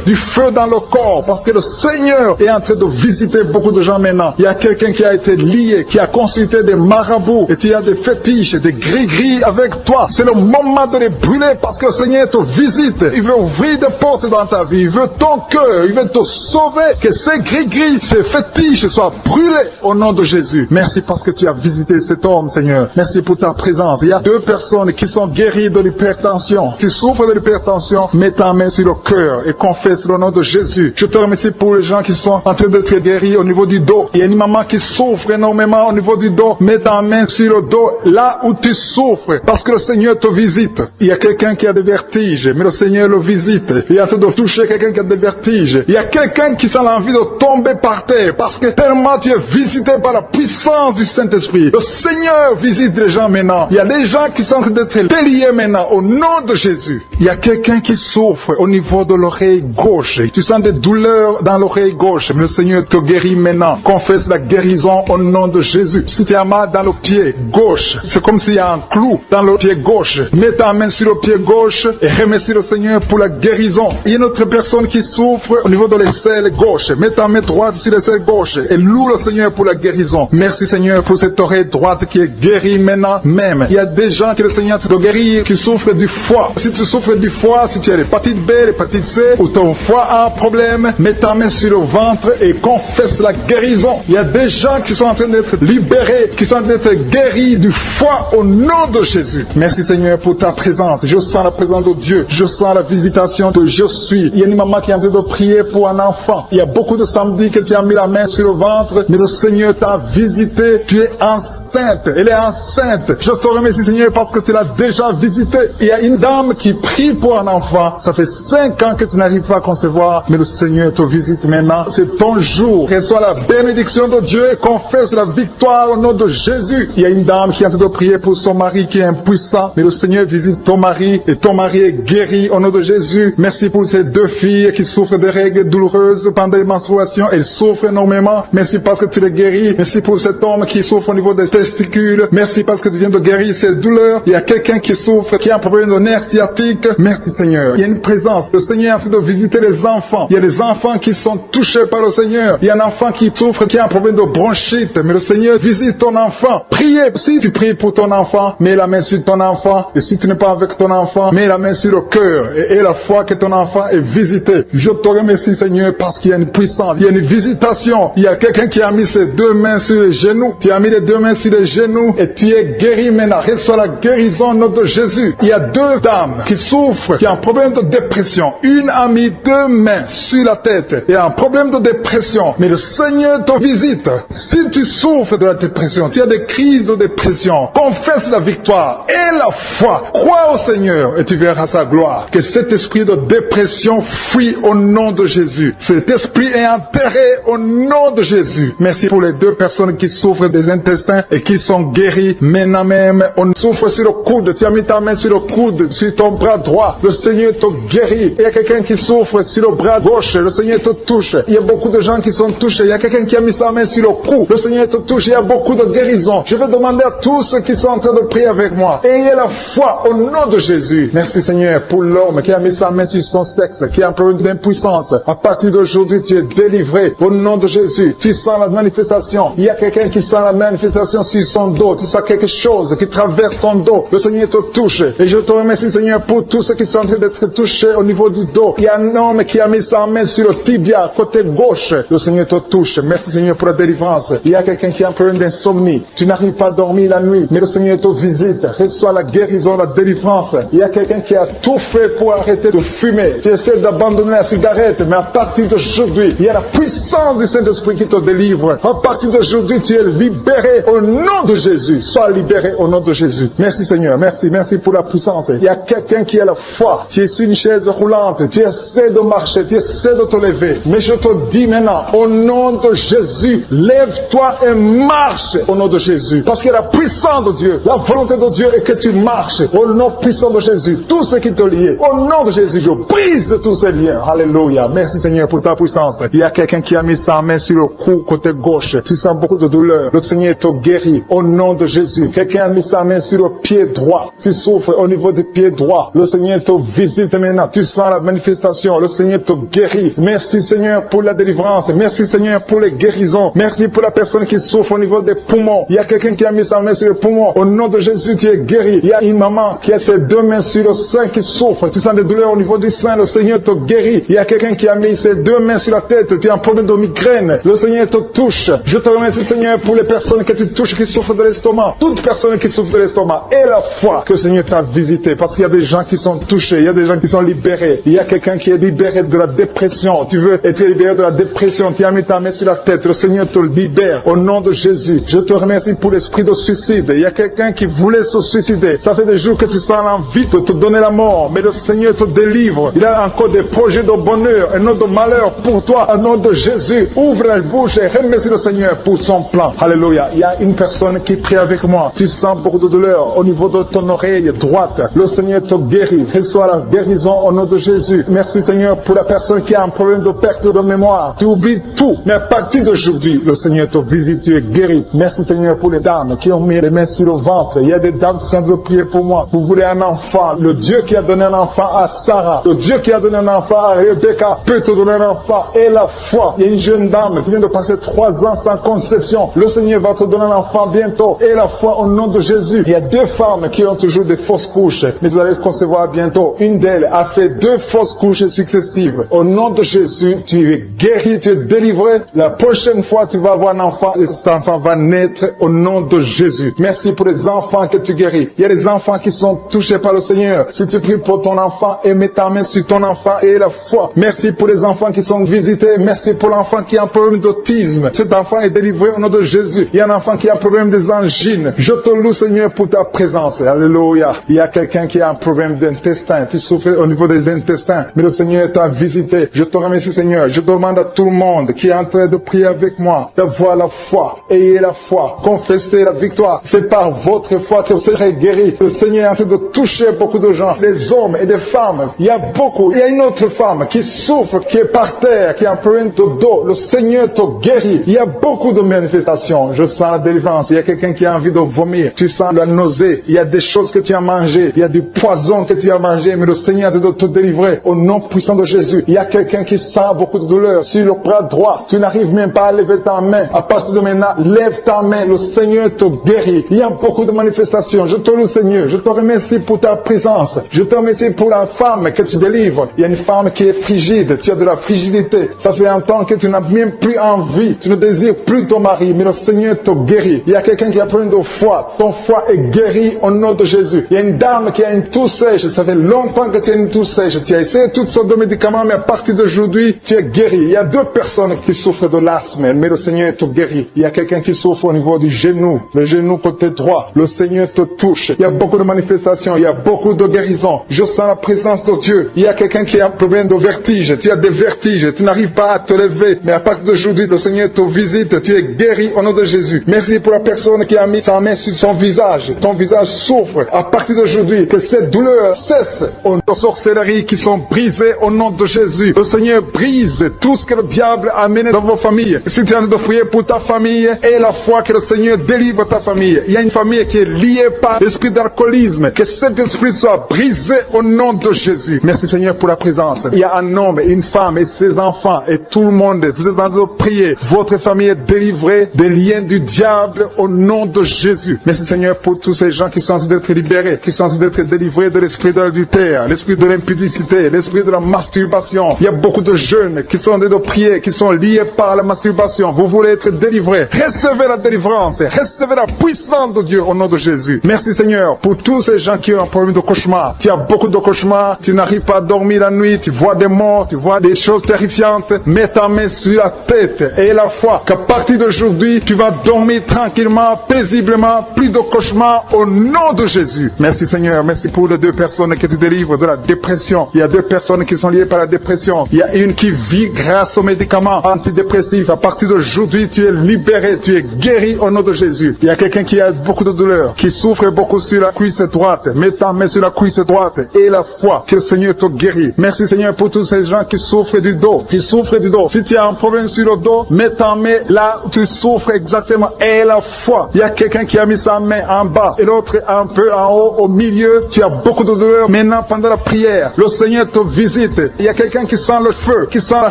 dans le corps, parce que le Seigneur est en train de visiter beaucoup de gens maintenant. Il y a quelqu'un qui a été lié, qui a consulté des marabouts, et tu as des fétiches, des gris-gris avec toi. C'est le moment de les brûler, parce que le Seigneur te visite. Il veut ouvrir des portes dans ta vie. Il veut ton cœur. Il veut te sauver. Que ces gris-gris, ces fétiches soient brûlés au nom de Jésus. Merci parce que tu as visité cet homme, Seigneur. Merci pour ta présence. Il y a 2 personnes qui sont guéries de l'hypertension. Tu souffres de l'hypertension, mets ta main sur le cœur et confesse le nom de Jésus. Je te remercie pour les gens qui sont en train d'être guéris au niveau du dos. Il y a une maman qui souffre énormément au niveau du dos. Mets ta main sur le dos, là où tu souffres, parce que le Seigneur te visite. Il y a quelqu'un qui a des vertiges, mais le Seigneur le visite. Il est en train de toucher quelqu'un qui a des vertiges. Il y a quelqu'un qui sent l'envie de tomber par terre, parce que tellement tu es visité par la puissance du Saint-Esprit. Le Seigneur visite les gens maintenant. Il y a des gens qui sont en train d'être déliés maintenant, au nom de Jésus. Il y a quelqu'un qui souffre au niveau de l'oreille gauche. Tu sens des douleurs dans l'oreille gauche, mais le Seigneur te guérit maintenant. Confesse la guérison au nom de Jésus. Si tu as mal dans le pied gauche, c'est comme s'il y a un clou dans le pied gauche. Mets ta main sur le pied gauche et remercie le Seigneur pour la guérison. Il y a une autre personne qui souffre au niveau de l'aisselle gauche. Mets ta main droite sur l'aisselle gauche et loue le Seigneur pour la guérison. Merci Seigneur pour cette oreille droite qui est guérie maintenant même. Il y a des gens que le Seigneur te guérit qui souffrent du foie. Si tu souffres du foie, si tu as l'hépatite B, l'hépatite C, ou ton foie a un problème, mets ta main sur le ventre et confesse la guérison. Il y a des gens qui sont en train d'être libérés, qui sont en train d'être guéris du foie au nom de Jésus. Merci Seigneur pour ta présence. Je sens la présence de Dieu. Je sens la visitation de je suis. Il y a une maman qui est en train de prier pour un enfant. Il y a beaucoup de samedis que tu as mis la main sur le ventre, mais le Seigneur t'a visité. Tu es enceinte. Elle est enceinte. Je te remercie Seigneur parce que tu l'as déjà visité. Il y a une dame qui prie pour un enfant. Ça fait 5 ans que tu n'arrives pas à concevoir, mais le Seigneur te visite maintenant. C'est ton jour. Reçois la bénédiction de Dieu et confesse la victoire au nom de Jésus. Il y a une dame qui est en train de prier pour son mari qui est impuissant, mais le Seigneur visite ton mari et ton mari est guéri au nom de Jésus. Merci pour ces 2 filles qui souffrent de règles douloureuses pendant les menstruations. Elles souffrent énormément. Merci parce que tu les guéris. Merci pour cet homme qui souffre au niveau des testicules. Merci parce que tu viens de guérir ces douleurs. Il y a quelqu'un qui souffre, qui a un problème de nerf sciatique. Merci Seigneur. Il y a une présence. Le Seigneur est en train de visiter les enfants. Il y a des enfants qui sont touchés par le Seigneur. Il y a un enfant qui souffre, qui a un problème de bronchite. Mais le Seigneur visite ton enfant. Priez. Si tu pries pour ton enfant, mets la main sur ton enfant. Et si tu n'es pas avec ton enfant, mets la main sur le cœur. Et la foi que ton enfant est visité. Je te remercie Seigneur parce qu'il y a une puissance. Il y a une visitation. Il y a quelqu'un qui a mis ses 2 mains sur les genoux. Tu as mis les 2 mains sur les genoux et tu es guéri maintenant. Reçois la guérison au nom de Jésus. Il y a 2 dames qui souffrent, qui ont un problème de dépression. Une a mis 2 mains sur la tête et a un problème de dépression. Mais le Seigneur te visite. Si tu souffres de la dépression, tu as des crises de dépression, confesse la victoire et la foi. Crois au Seigneur et tu verras sa gloire. Que cet esprit de dépression fuit au nom de Jésus. Cet esprit est enterré au nom de Jésus. Merci pour les 2 personnes qui souffrent des intestins et qui sont guéries maintenant même. On souffre sur le coude. Tu as mis ta main sur le coude, sur ton bras droit. Le Seigneur te guérit. Il y a quelqu'un qui souffre sur le bras gauche. Le Seigneur te touche. Il y a beaucoup de gens qui sont touchés. Il y a quelqu'un qui a mis sa main sur le cou. Le Seigneur te touche. Il y a beaucoup de guérisons. Je vais demander à tous ceux qui sont en train de prier avec moi. Ayez la foi au nom de Jésus. Merci Seigneur pour l'homme qui a mis sa main sur son sexe, qui a un problème d'impuissance. À partir d'aujourd'hui, tu es délivré au nom de Jésus. Tu sens la manifestation. Il y a quelqu'un qui sent la manifestation sur son dos. Tu sens quelque chose qui traverse ton dos. Le Seigneur te touche. Et je te remercie Seigneur pour tous ceux qui sont en train d'être touchés au niveau du dos. Il y a un homme qui a mis sa main sur le tibia, côté gauche. Le Seigneur te touche. Merci Seigneur pour la délivrance. Il y a quelqu'un qui a un problème d'insomnie. Tu n'arrives pas à dormir la nuit, mais le Seigneur te visite. Reçois la guérison, la délivrance. Il y a quelqu'un qui a tout fait pour arrêter de fumer. Tu essaies d'abandonner la cigarette, mais à partir d'aujourd'hui, il y a la puissance du Saint-Esprit qui te délivre. À partir d'aujourd'hui, tu es libéré au nom de Jésus, sois libéré au nom de Jésus. Merci Seigneur, merci pour la puissance. Il y a quelqu'un qui a la foi. Tu es sur une chaise roulante, tu essaies de marcher, tu essaies de te lever. Mais je te dis maintenant, au nom de Jésus, lève-toi et marche au nom de Jésus. Parce que la puissance de Dieu, la volonté de Dieu est que tu marches au nom puissant de Jésus. Tout ce qui te lie, au nom de Jésus, je brise tous ces liens. Alléluia. Merci Seigneur pour ta puissance. Il y a quelqu'un qui a mis sa main sur le cou côté gauche. Tu sens beaucoup de douleur. Le Seigneur te guérit au nom de Jésus. Quelqu'un a mis sa main sur le pied droit. Tu souffres au niveau du pied droit. Le Seigneur te visite maintenant. Tu sens la manifestation. Le Seigneur te guérit. Merci Seigneur pour la délivrance. Merci Seigneur pour les guérisons. Merci pour la personne qui souffre au niveau des poumons. Il y a quelqu'un qui a mis sa main sur le poumon. Au nom de Jésus, tu es guéri. Il y a une maman qui a ses deux mains sur le sein qui souffre. Tu sens des douleurs au niveau du sein. Le Seigneur te guérit. Il y a quelqu'un qui a mis ses deux mains sur la tête. Tu as un problème de migraine. Le Seigneur te touche. Je te remercie Seigneur pour les personnes que tu touches qui souffrent de l'estomac. Toute personne qui souffre de l'estomac. Et la foi que le Seigneur t'a visité. Parce qu'il y a des gens qui sont touchés. Il y a des gens qui sont libérés. Il y a quelqu'un qui est libéré de la dépression. Tu veux être libéré de la dépression. Tu as mis ta main sur la tête. Le Seigneur te libère. Au nom de Jésus. Je te remercie pour l'esprit de suicide. Il y a quelqu'un qui voulait se suicider. Ça fait des jours que tu sens l'envie de te donner la mort. Mais le Seigneur te délivre. Il a encore des projets de bonheur et non de malheur pour toi. Au nom de Jésus. Ouvre la bouche et remercie le Seigneur pour son plan. Alléluia. Il y a une personne qui prie avec moi. Tu sens beaucoup de douleur au niveau de ton oreille droite. Le Seigneur te guérit. Reçois la guérison au nom de Jésus. Merci Seigneur pour la personne qui a un problème de perte de mémoire. Tu oublies tout. Mais à partir d'aujourd'hui, le Seigneur te visite. Tu es guéri. Merci Seigneur pour les dames qui ont mis les mains sur le ventre. Il y a des dames qui sont en train de prier pour moi. Vous voulez un enfant. Le Dieu qui a donné un enfant à Sarah. Le Dieu qui a donné un enfant à Rebecca peut te donner un enfant. Et la foi. Il y a une jeune dame qui vient de passer 3 ans sans conception. Le Seigneur va te donner un enfant bientôt. Et la foi au nom de Jésus. Il y a 2 femmes qui ont toujours des fausses couches. Mais vous allez concevoir bientôt. Une d'elles a fait 2 fausses couches successives. Au nom de Jésus, tu es guéri, tu es délivré. La prochaine fois, tu vas avoir un enfant. Et cet enfant va naître au nom de Jésus. Merci pour les enfants que tu guéris. Il y a des enfants qui sont touchés par le Seigneur. Si tu pries pour ton enfant et mets ta main sur ton enfant et la foi. Merci pour les enfants qui sont visités. Merci pour l'enfant qui a un problème d'autisme. Cet enfant est délivré au nom de Jésus. Il y a un enfant qui a un problème des angines. Je te loue Seigneur pour ta présence. Alléluia. Il y a quelqu'un qui a un problème d'intestin. Tu souffres au niveau des intestins. Mais le Seigneur t'a visité. Je te remercie Seigneur. Je demande à tout le monde qui est en train de prier avec moi d'avoir la foi. Ayez la foi. Confessez la victoire. C'est par votre foi que vous serez guéris. Le Seigneur est en train de toucher beaucoup de gens. Des hommes et des femmes. Il y a beaucoup. Il y a une autre femme qui souffre, qui est par terre, qui a un problème de dos. Le Seigneur te guérit. Il y a beaucoup de manifestations. Je sens la délivrance. Il y a quelqu'un qui a envie de vomir. Tu sens la nausée. Il y a des choses que tu as mangées. Il y a du poison que tu as mangé. Mais le Seigneur doit te délivrer au nom puissant de Jésus. Il y a quelqu'un qui sent beaucoup de douleur sur le bras droit. Tu n'arrives même pas à lever ta main. À partir de maintenant, lève ta main. Le Seigneur te guérit. Il y a beaucoup de manifestations. Je te loue Seigneur. Je te remercie pour ta présence. Je te remercie pour la femme que tu délivres. Il y a une femme qui est frigide. Tu as de la frigidité. Ça fait un temps que tu n'as même plus envie. Tu ne désires plus ton mari. Mais le Seigneur te guérit. Il y a quelqu'un qui a plein de foi. Ton foie est guéri au nom de Jésus. Il y a une dame qui a une toux sèche. Ça fait longtemps que tu as une toux sèche. Tu as essayé toutes sortes de médicaments, mais à partir d'aujourd'hui, tu es guéri. Il y a 2 personnes qui souffrent de l'asthme, mais le Seigneur te guérit. Il y a quelqu'un qui souffre au niveau du genou, le genou côté droit. Le Seigneur te touche. Il y a beaucoup de manifestations. Il y a beaucoup de guérisons. Je sens la présence de Dieu. Il y a quelqu'un qui a un problème de vertige. Tu as des vertiges. Tu n'arrives pas à te lever, mais à partir d'aujourd'hui, le Seigneur te visite. Tu es guéri au nom de Jésus. Merci pour la personne qui a mis sa main sur son visage. Ton visage souffre. À partir d'aujourd'hui, que cette douleur cesse. Aux sorcelleries qui sont brisées au nom de Jésus. Le Seigneur brise tout ce que le diable a amené dans vos familles. Si tu es en train de prier pour ta famille, et la foi que le Seigneur délivre ta famille. Il y a une famille qui est liée par l'esprit d'alcoolisme. Que cet esprit soit brisé au nom de Jésus. Merci Seigneur pour la présence. Il y a un homme, une femme et ses enfants et tout le monde. Vous êtes en train de prier. Votre famille est délivrée des liens du diable au nom de Jésus. Merci Seigneur pour tous ces gens qui sont en train d'être libérés, qui sont en train d'être délivrés de l'esprit de l'adultère, l'esprit de l'impudicité, l'esprit de la masturbation. Il y a beaucoup de jeunes qui sont en train de prier, qui sont liés par la masturbation. Vous voulez être délivrés. Recevez la délivrance. Recevez la puissance de Dieu au nom de Jésus. Merci Seigneur pour tous ces gens qui ont un problème de cauchemar. Tu as beaucoup de cauchemars. Tu n'arrives pas à dormir la nuit. Tu vois des morts. Tu vois des choses terrifiantes. Mets ta main sur la tête et la foi qu'à partir d'aujourd'hui, tu vas dormir tranquillement, paisiblement, plus de cauchemars au nom de Jésus. Merci Seigneur, merci pour les 2 personnes que tu délivres de la dépression. Il y a 2 personnes qui sont liées par la dépression. Il y a une qui vit grâce aux médicaments antidépressifs. À partir d'aujourd'hui, tu es libéré, tu es guéri au nom de Jésus. Il y a quelqu'un qui a beaucoup de douleur, qui souffre beaucoup sur la cuisse droite. Mets ta main sur la cuisse droite et la foi que le Seigneur te guérit. Merci Seigneur pour tous ces gens qui souffrent du dos. Tu souffres du dos. Si tu as un problème sur le dos, mets ta main là où tu souffres exactement et la foi. Il y a quelqu'un qui a mis sa main en bas et l'autre un peu en haut, au milieu. Tu as beaucoup de douleur. Maintenant, pendant la prière, le Seigneur te visite. Il y a quelqu'un qui sent le feu, qui sent la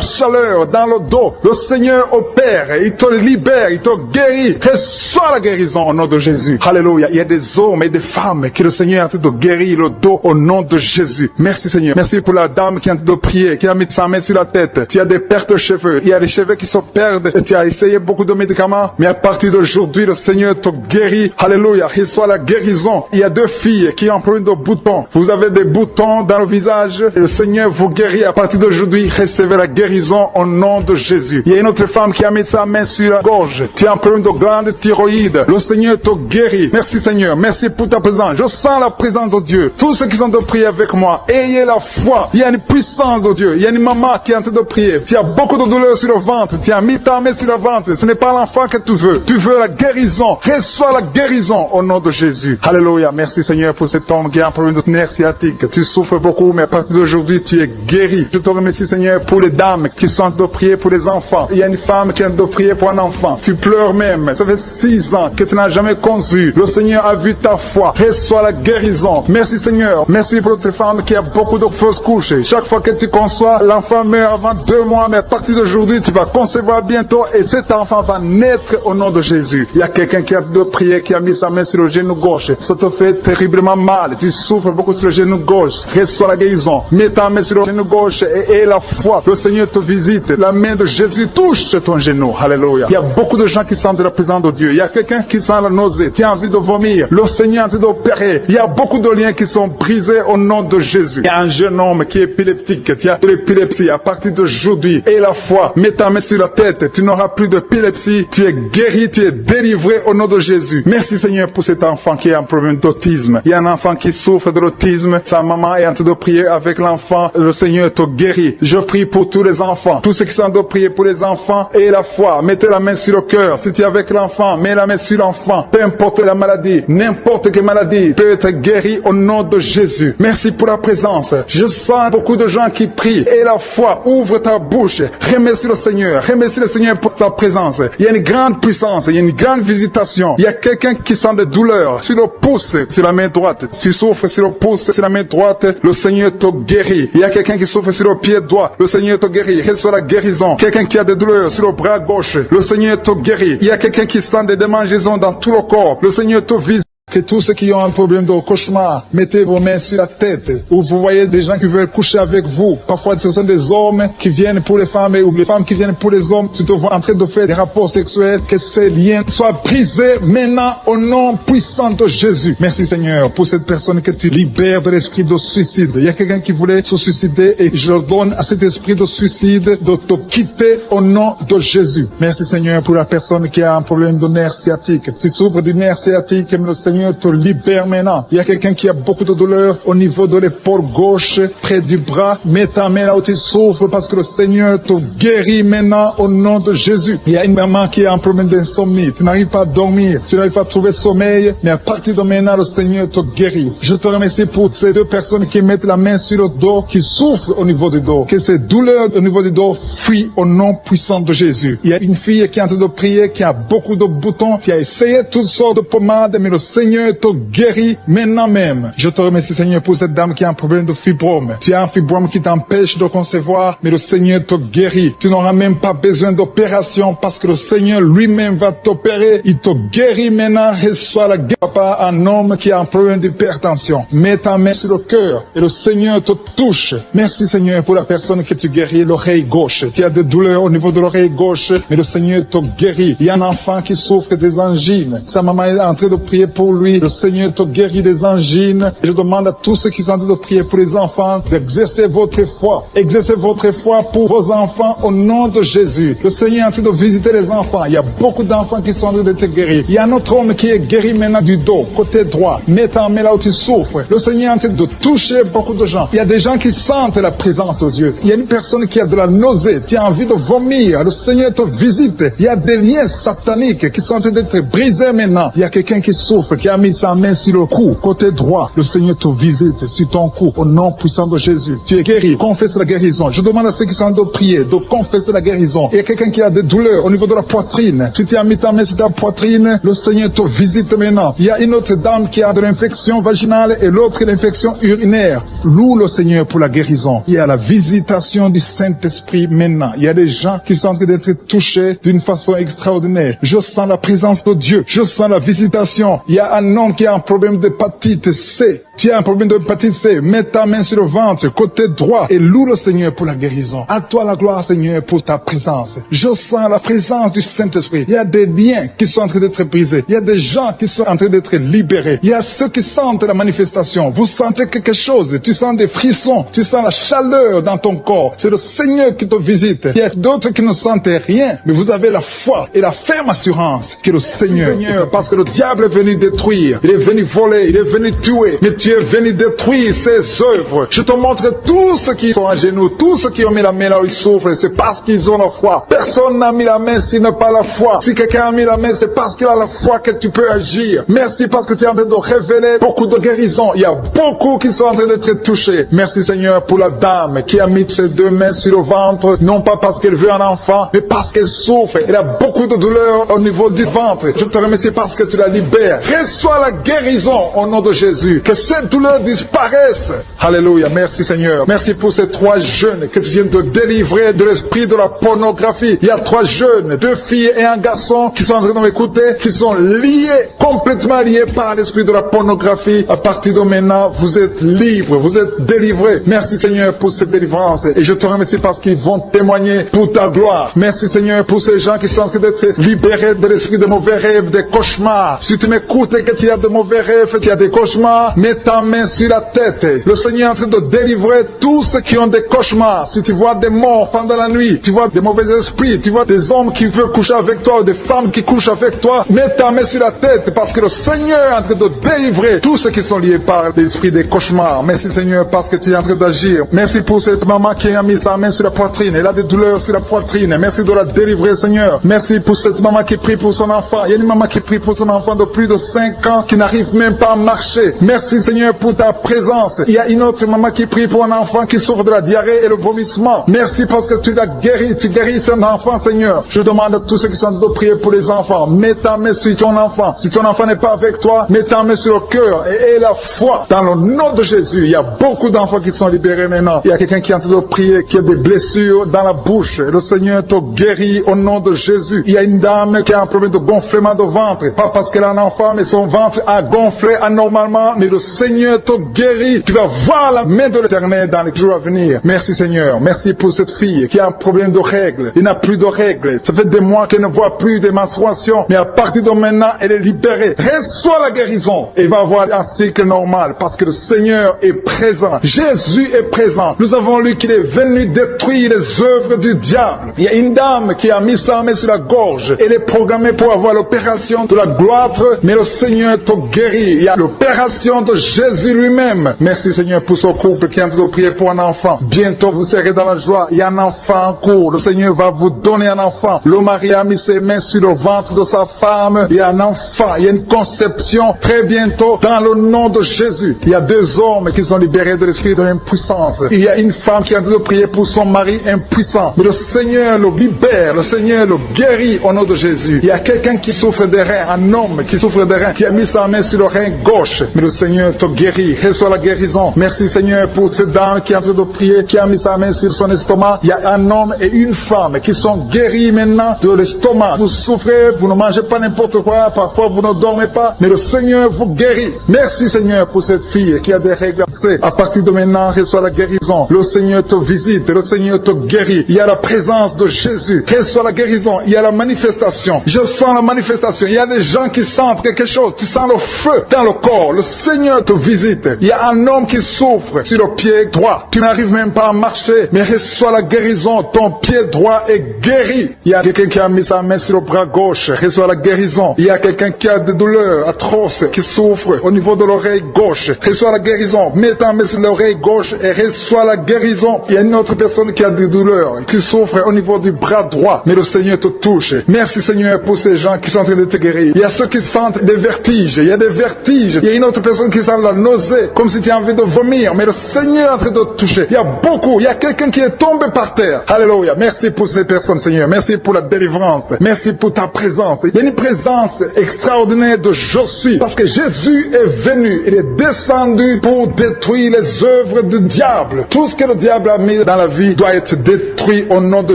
chaleur dans le dos. Le Seigneur opère, il te libère, il te guérit. Reçois la guérison au nom de Jésus. Alléluia. Il y a des hommes et des femmes que le Seigneur a tout de guérir le dos au nom de Jésus. Merci Seigneur. Merci pour la dame qui a de prier, qui a mis sa main sur la tête. Tu as des pertes de cheveux. Il y a des cheveux qui se perdent. Tu as essayé beaucoup de médicaments, mais à partir d'aujourd'hui, le Seigneur te guérit. Alléluia. Reçois la guérison. Il y a 2 filles qui ont un problème de boutons. Vous avez des boutons dans le visage et le Seigneur vous guérit. À partir d'aujourd'hui, recevez la guérison au nom de Jésus. Il y a une autre femme qui a mis sa main sur la gorge. Tu as un problème de glande thyroïde. Le Seigneur te guérit. Merci Seigneur. Merci pour ta présence. Je sens la présence de Dieu. Tous ceux qui sont de prier avec moi, ayez la foi. Il y a une puissance de Dieu. Il y a une maman qui est en train de prier. Tu as beaucoup de douleur sur le ventre. Tu as mis ta main sur le ventre. Ce n'est pas l'enfant que tu veux. Tu veux la guérison. Reçois la guérison au nom de Jésus. Alléluia. Merci Seigneur pour cet homme qui a un problème de nerf sciatique. Tu souffres beaucoup, mais à partir d'aujourd'hui, tu es guéri. Je te remercie Seigneur pour les dames qui sont de prier pour les enfants. Il y a une femme qui est de prier pour un enfant. Tu pleures même. Ça fait 6 ans que tu n'as jamais conçu. Le Seigneur a vu ta foi. Reçois la guérison. Merci Seigneur. Merci pour notre femme qui a beaucoup de fausses couches. Chaque fois que tu conçois, l'enfant meurt avant 2 mois, mais à partir d'aujourd'hui, tu vas concevoir bientôt et cet enfant va naître au nom de Jésus. Il y a quelqu'un qui a de prier, qui a mis sa main sur le genou gauche. Ça te fait terriblement mal. Tu souffres beaucoup sur le genou gauche. Reçois la guérison. Mets ta main sur le genou gauche et la foi. Le Seigneur te visite. La main de Jésus touche ton genou. Alléluia. Il y a beaucoup de gens qui sentent la présence de Dieu. Il y a quelqu'un qui sent la nausée. Tu as envie de vomir. Le Seigneur est en train d'opérer. Il y a beaucoup de liens qui sont brisés au nom de Jésus. Il y a un jeune homme qui est épileptique. Tu as de l'épilepsie à partir d'aujourd'hui. Et la foi. Mets ta main sur la tête. Tu n'auras plus d'épilepsie. Tu es guéri. Tu es délivré au nom de Jésus. Merci Seigneur pour cet enfant qui a un problème d'autisme. Il y a un enfant qui souffre de l'autisme. Sa maman est en train de prier avec l'enfant. Le Seigneur te guérit. Je prie pour tous les enfants. Tous ceux qui sont en train de prier pour les enfants et la foi. Mettez la main sur le cœur. Si tu es avec l'enfant, mets la main sur l'enfant. Peu importe la maladie, n'importe quelle maladie peut être guérie au nom de Jésus. Merci pour la présence. Je sens beaucoup de gens qui prient. Et la foi, ouvre ta bouche. Remercie le Seigneur. Remercie le Seigneur pour sa présence. Il y a une grande puissance. Il y a une grande visitation. Il y a quelqu'un qui sent des douleurs sur le pouce, sur la main droite. Tu souffres sur le pouce, sur la main droite. Le Seigneur te guérit. Il y a quelqu'un qui souffre sur le pied droit. Le Seigneur te guérit. Reçois la guérison. Quelqu'un qui a des douleurs sur le bras gauche. Le Seigneur te guérit. Il y a quelqu'un qui sent des démangeaisons dans tout le corps. Le Seigneur te visite. Que tous ceux qui ont un problème de cauchemar, mettez vos mains sur la tête. Ou vous voyez des gens qui veulent coucher avec vous. Parfois, ce sont des hommes qui viennent pour les femmes ou les femmes qui viennent pour les hommes. Tu te vois en train de faire des rapports sexuels. Que ces liens soient brisés maintenant au nom puissant de Jésus. Merci Seigneur pour cette personne que tu libères de l'esprit de suicide. Il y a quelqu'un qui voulait se suicider et je donne à cet esprit de suicide de te quitter au nom de Jésus. Merci Seigneur pour la personne qui a un problème de nerf sciatique. Tu souffres du nerf sciatique, mais le Seigneur te libère maintenant. Il y a quelqu'un qui a beaucoup de douleur au niveau de l'épaule gauche, près du bras. Mets ta main là où tu souffres parce que le Seigneur te guérit maintenant au nom de Jésus. Il y a une maman qui a un problème d'insomnie. Tu n'arrives pas à dormir. Tu n'arrives pas à trouver sommeil. Mais à partir de maintenant, le Seigneur te guérit. Je te remercie pour ces 2 personnes qui mettent la main sur le dos, qui souffrent au niveau du dos. Que ces douleurs au niveau du dos fuient au nom puissant de Jésus. Il y a une fille qui est en train de prier, qui a beaucoup de boutons, qui a essayé toutes sortes de pommades, mais le Seigneur te guérit maintenant même. Je te remercie Seigneur pour cette dame qui a un problème de fibrome. Tu as un fibrome qui t'empêche de concevoir, mais le Seigneur te guérit. Tu n'auras même pas besoin d'opération parce que le Seigneur lui-même va t'opérer. Il te guérit maintenant. Reçois la guérison. Papa, un homme qui a un problème d'hypertension. Mets ta main sur le cœur et le Seigneur te touche. Merci Seigneur pour la personne que tu guéris, l'oreille gauche. Tu as des douleurs au niveau de l'oreille gauche, mais le Seigneur te guérit. Il y a un enfant qui souffre des angines. Sa maman est en train de prier pour lui. lui. Le Seigneur te guérit des angines. Je demande à tous ceux qui sont en train de prier pour les enfants d'exercer votre foi. Exercez votre foi pour vos enfants au nom de Jésus. Le Seigneur est en train de visiter les enfants. Il y a beaucoup d'enfants qui sont en train d'être guéris. Il y a un autre homme qui est guéri maintenant du dos, côté droit. Mets ta main là où tu souffres. Le Seigneur est en train de toucher beaucoup de gens. Il y a des gens qui sentent la présence de Dieu. Il y a une personne qui a de la nausée. Tu as envie de vomir. Le Seigneur te visite. Il y a des liens sataniques qui sont en train d'être brisés maintenant. Il y a quelqu'un qui souffre, qui a mis sa main sur le cou, côté droit. Le Seigneur te visite sur ton cou au nom puissant de Jésus. Tu es guéri. Confesse la guérison. Je demande à ceux qui sont en train de prier de confesser la guérison. Il y a quelqu'un qui a des douleurs au niveau de la poitrine. Si tu as mis ta main sur ta poitrine, le Seigneur te visite maintenant. Il y a une autre dame qui a de l'infection vaginale et l'autre l'infection urinaire. Loue le Seigneur pour la guérison. Il y a la visitation du Saint-Esprit maintenant. Il y a des gens qui sont en train d'être touchés d'une façon extraordinaire. Je sens la présence de Dieu. Je sens la visitation. Il y a un homme qui a un problème d'hépatite C. Tu as un problème d'hépatite C. Mets ta main sur le ventre, côté droit, et loue le Seigneur pour la guérison. À toi la gloire, Seigneur, pour ta présence. Je sens la présence du Saint-Esprit. Il y a des liens qui sont en train d'être brisés. Il y a des gens qui sont en train d'être libérés. Il y a ceux qui sentent la manifestation. Vous sentez quelque chose. Tu sens des frissons. Tu sens la chaleur dans ton corps. C'est le Seigneur qui te visite. Il y a d'autres qui ne sentent rien, mais vous avez la foi et la ferme assurance que le Seigneur, parce que le diable est venu détruire. Il est venu voler. Il est venu tuer. Mais tu es venu détruire ses œuvres. Je te montre tous ceux qui sont à genoux, tous ceux qui ont mis la main là où ils souffrent, c'est parce qu'ils ont la foi. Personne n'a mis la main s'il n'a pas la foi. Si quelqu'un a mis la main, c'est parce qu'il a la foi que tu peux agir. Merci parce que tu es en train de révéler beaucoup de guérisons. Il y a beaucoup qui sont en train d'être touchés. Merci Seigneur pour la dame qui a mis ses deux mains sur le ventre, non pas parce qu'elle veut un enfant, mais parce qu'elle souffre. Elle a beaucoup de douleur au niveau du ventre. Je te remercie parce que tu la libères. Reçois la guérison au nom de Jésus. Que cette douleur disparaisse. Alléluia. Merci Seigneur. Merci pour ces 3 jeunes que tu viens de délivrer de l'esprit de la pornographie. Il y a 3 jeunes, 2 filles et un garçon qui sont en train de m'écouter, qui sont liés, complètement liés par l'esprit de la pornographie. À partir de maintenant, vous êtes libres, vous êtes délivrés. Merci Seigneur pour cette délivrance. Et je te remercie parce qu'ils vont témoigner pour ta gloire. Merci Seigneur pour ces gens qui sont en train d'être libérés de l'esprit de mauvais rêves, des cauchemars. Si tu m'écoutes et que tu as de mauvais rêves, tu as des cauchemars, mets ta main sur la tête. Le Seigneur est en train de délivrer tous ceux qui ont des cauchemars. Si tu vois des morts pendant la nuit, tu vois des mauvais esprits, tu vois des hommes qui veulent coucher avec toi ou des femmes qui couchent avec toi, mets ta main sur la tête parce que le Seigneur est en train de délivrer tous ceux qui sont liés par l'esprit des cauchemars. Merci Seigneur parce que tu es en train d'agir. Merci pour cette maman qui a mis sa main sur la poitrine. Elle a des douleurs sur la poitrine. Merci de la délivrer Seigneur. Merci pour cette maman qui prie pour son enfant. Il y a une maman qui prie pour son enfant de plus de 5 ans qui n'arrive même pas à marcher. Merci Seigneur pour ta présence. Il y a une autre maman qui prie pour un enfant qui souffre de la diarrhée et le vomissement. Merci parce que tu l'as guéri. Tu guéris cet enfant Seigneur. Je demande à tous ceux qui sont en train de prier pour les enfants. Mets ta main sur ton enfant. Si ton enfant n'est pas avec toi, mets ta main sur le cœur et aie la foi. Dans le nom de Jésus, il y a beaucoup d'enfants qui sont libérés maintenant. Il y a quelqu'un qui est en train de prier, qui a des blessures dans la bouche. Le Seigneur te guérit au nom de Jésus. Il y a une dame qui a un problème de gonflement de ventre. Pas parce qu'elle a un enfant, mais son ventre a gonflé anormalement. Mais le Seigneur te guérit. Tu vas voir la main de l'Éternel dans les jours à venir. Merci Seigneur. Merci pour cette fille qui a un problème de règles. Il n'a plus de règles. Ça fait des mois qu'elle ne voit plus de menstruations. Mais à partir de maintenant, elle est libérée. Reçois la guérison. Et va avoir un cycle normal parce que le Seigneur est présent. Jésus est présent. Nous avons lu qu'il est venu détruire les œuvres du diable. Il y a une dame qui a mis sa main sur la gorge. Elle est programmée pour avoir l'opération de la gloître, mais le Seigneur te guérit. Il y a l'opération de Jésus lui-même. Merci Seigneur pour ce couple qui est en train de prier pour un enfant. Bientôt vous serez dans la joie. Il y a un enfant en cours. Le Seigneur va vous donner un enfant. Le mari a mis ses mains sur le ventre de sa femme. Il y a un enfant. Il y a une conception très bientôt dans le nom de Jésus. Il y a 2 hommes qui sont libérés de l'esprit de l'impuissance. Il y a une femme qui est en train de prier pour son mari impuissant. Mais le Seigneur le libère. Le Seigneur le guérit au nom de Jésus. Il y a quelqu'un qui souffre des reins. Un homme qui souffre des reins, qui a mis sa main sur le rein gauche. Mais le Seigneur te guérit. Reçois la guérison. Merci Seigneur pour cette dame qui est en train de prier, qui a mis sa main sur son estomac. Il y a un homme et une femme qui sont guéris maintenant de l'estomac. Vous souffrez, vous ne mangez pas n'importe quoi, parfois vous ne dormez pas, mais le Seigneur vous guérit. Merci Seigneur pour cette fille qui a des règles. À partir de maintenant, reçois la guérison. Le Seigneur te visite, le Seigneur te guérit. Il y a la présence de Jésus. Reçois la guérison. Il y a la manifestation. Je sens la manifestation. Il y a des gens qui sentent quelque chose. Tu sens le feu dans le corps. Le Seigneur te visite. Il y a un homme qui souffre sur le pied droit. Tu n'arrives même pas à marcher, mais reçois la guérison. Ton pied droit est guéri. Il y a quelqu'un qui a mis sa main sur le bras gauche. Reçois la guérison. Il y a quelqu'un qui a des douleurs atroces, qui souffre au niveau de l'oreille gauche. Reçois la guérison. Mets ta main sur l'oreille gauche et reçois la guérison. Il y a une autre personne qui a des douleurs, qui souffre au niveau du bras droit, mais le Seigneur te touche. Merci Seigneur pour ces gens qui sont en train de te guérir. Il y a ceux qui sentent des vertiges. Il y a des vertiges. Il y a une autre personne qui sent la nausée, comme si tu as envie de vomir, mais le Seigneur est en train de te toucher. Il y a beaucoup. Il y a quelqu'un qui est tombé par terre. Alléluia. Merci pour ces personnes, Seigneur. Merci pour la délivrance. Merci pour ta présence. Il y a une présence extraordinaire de je suis, parce que Jésus est venu. Il est descendu pour détruire les œuvres du diable. Tout ce que le diable a mis dans la vie doit être détruit au nom de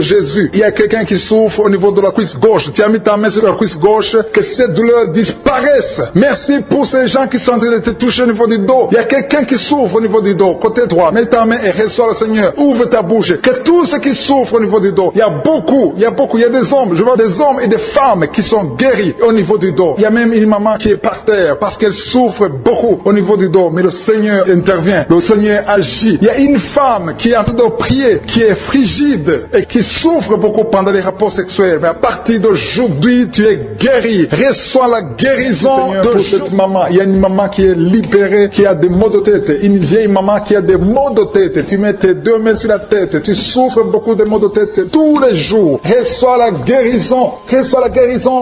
Jésus. Il y a quelqu'un qui souffre au niveau de la cuisse gauche. Tu as mis ta main sur la cuisse gauche, que cette douleur disparaisse. Merci pour ces gens qui sont en train de te toucher au niveau du dos. Il y a quelqu'un qui souffre au niveau du dos, côté droit. Mets ta main et reçois le Seigneur. Ouvre ta bouche. Que tous ceux qui souffrent au niveau du dos, il y a beaucoup, il y a des hommes, je vois des hommes et des femmes qui sont guéris au niveau du dos. Il y a même une maman qui est par terre parce qu'elle souffre beaucoup au niveau du dos, mais le Seigneur intervient, le Seigneur agit. Il y a une femme qui est en train de prier, qui est frigide et qui souffre beaucoup pendant les rapports sexuels, mais à partir d'aujourd'hui, tu es guéri. Reçois la guérison de cette maman. Il y a une maman qui est libérée, qui a des maux de tête, une vieille maman qui a des maux de tête. Tu mets tes deux mains sur la tête, tu souffres beaucoup de maux de tête tous les jours. Reçois la guérison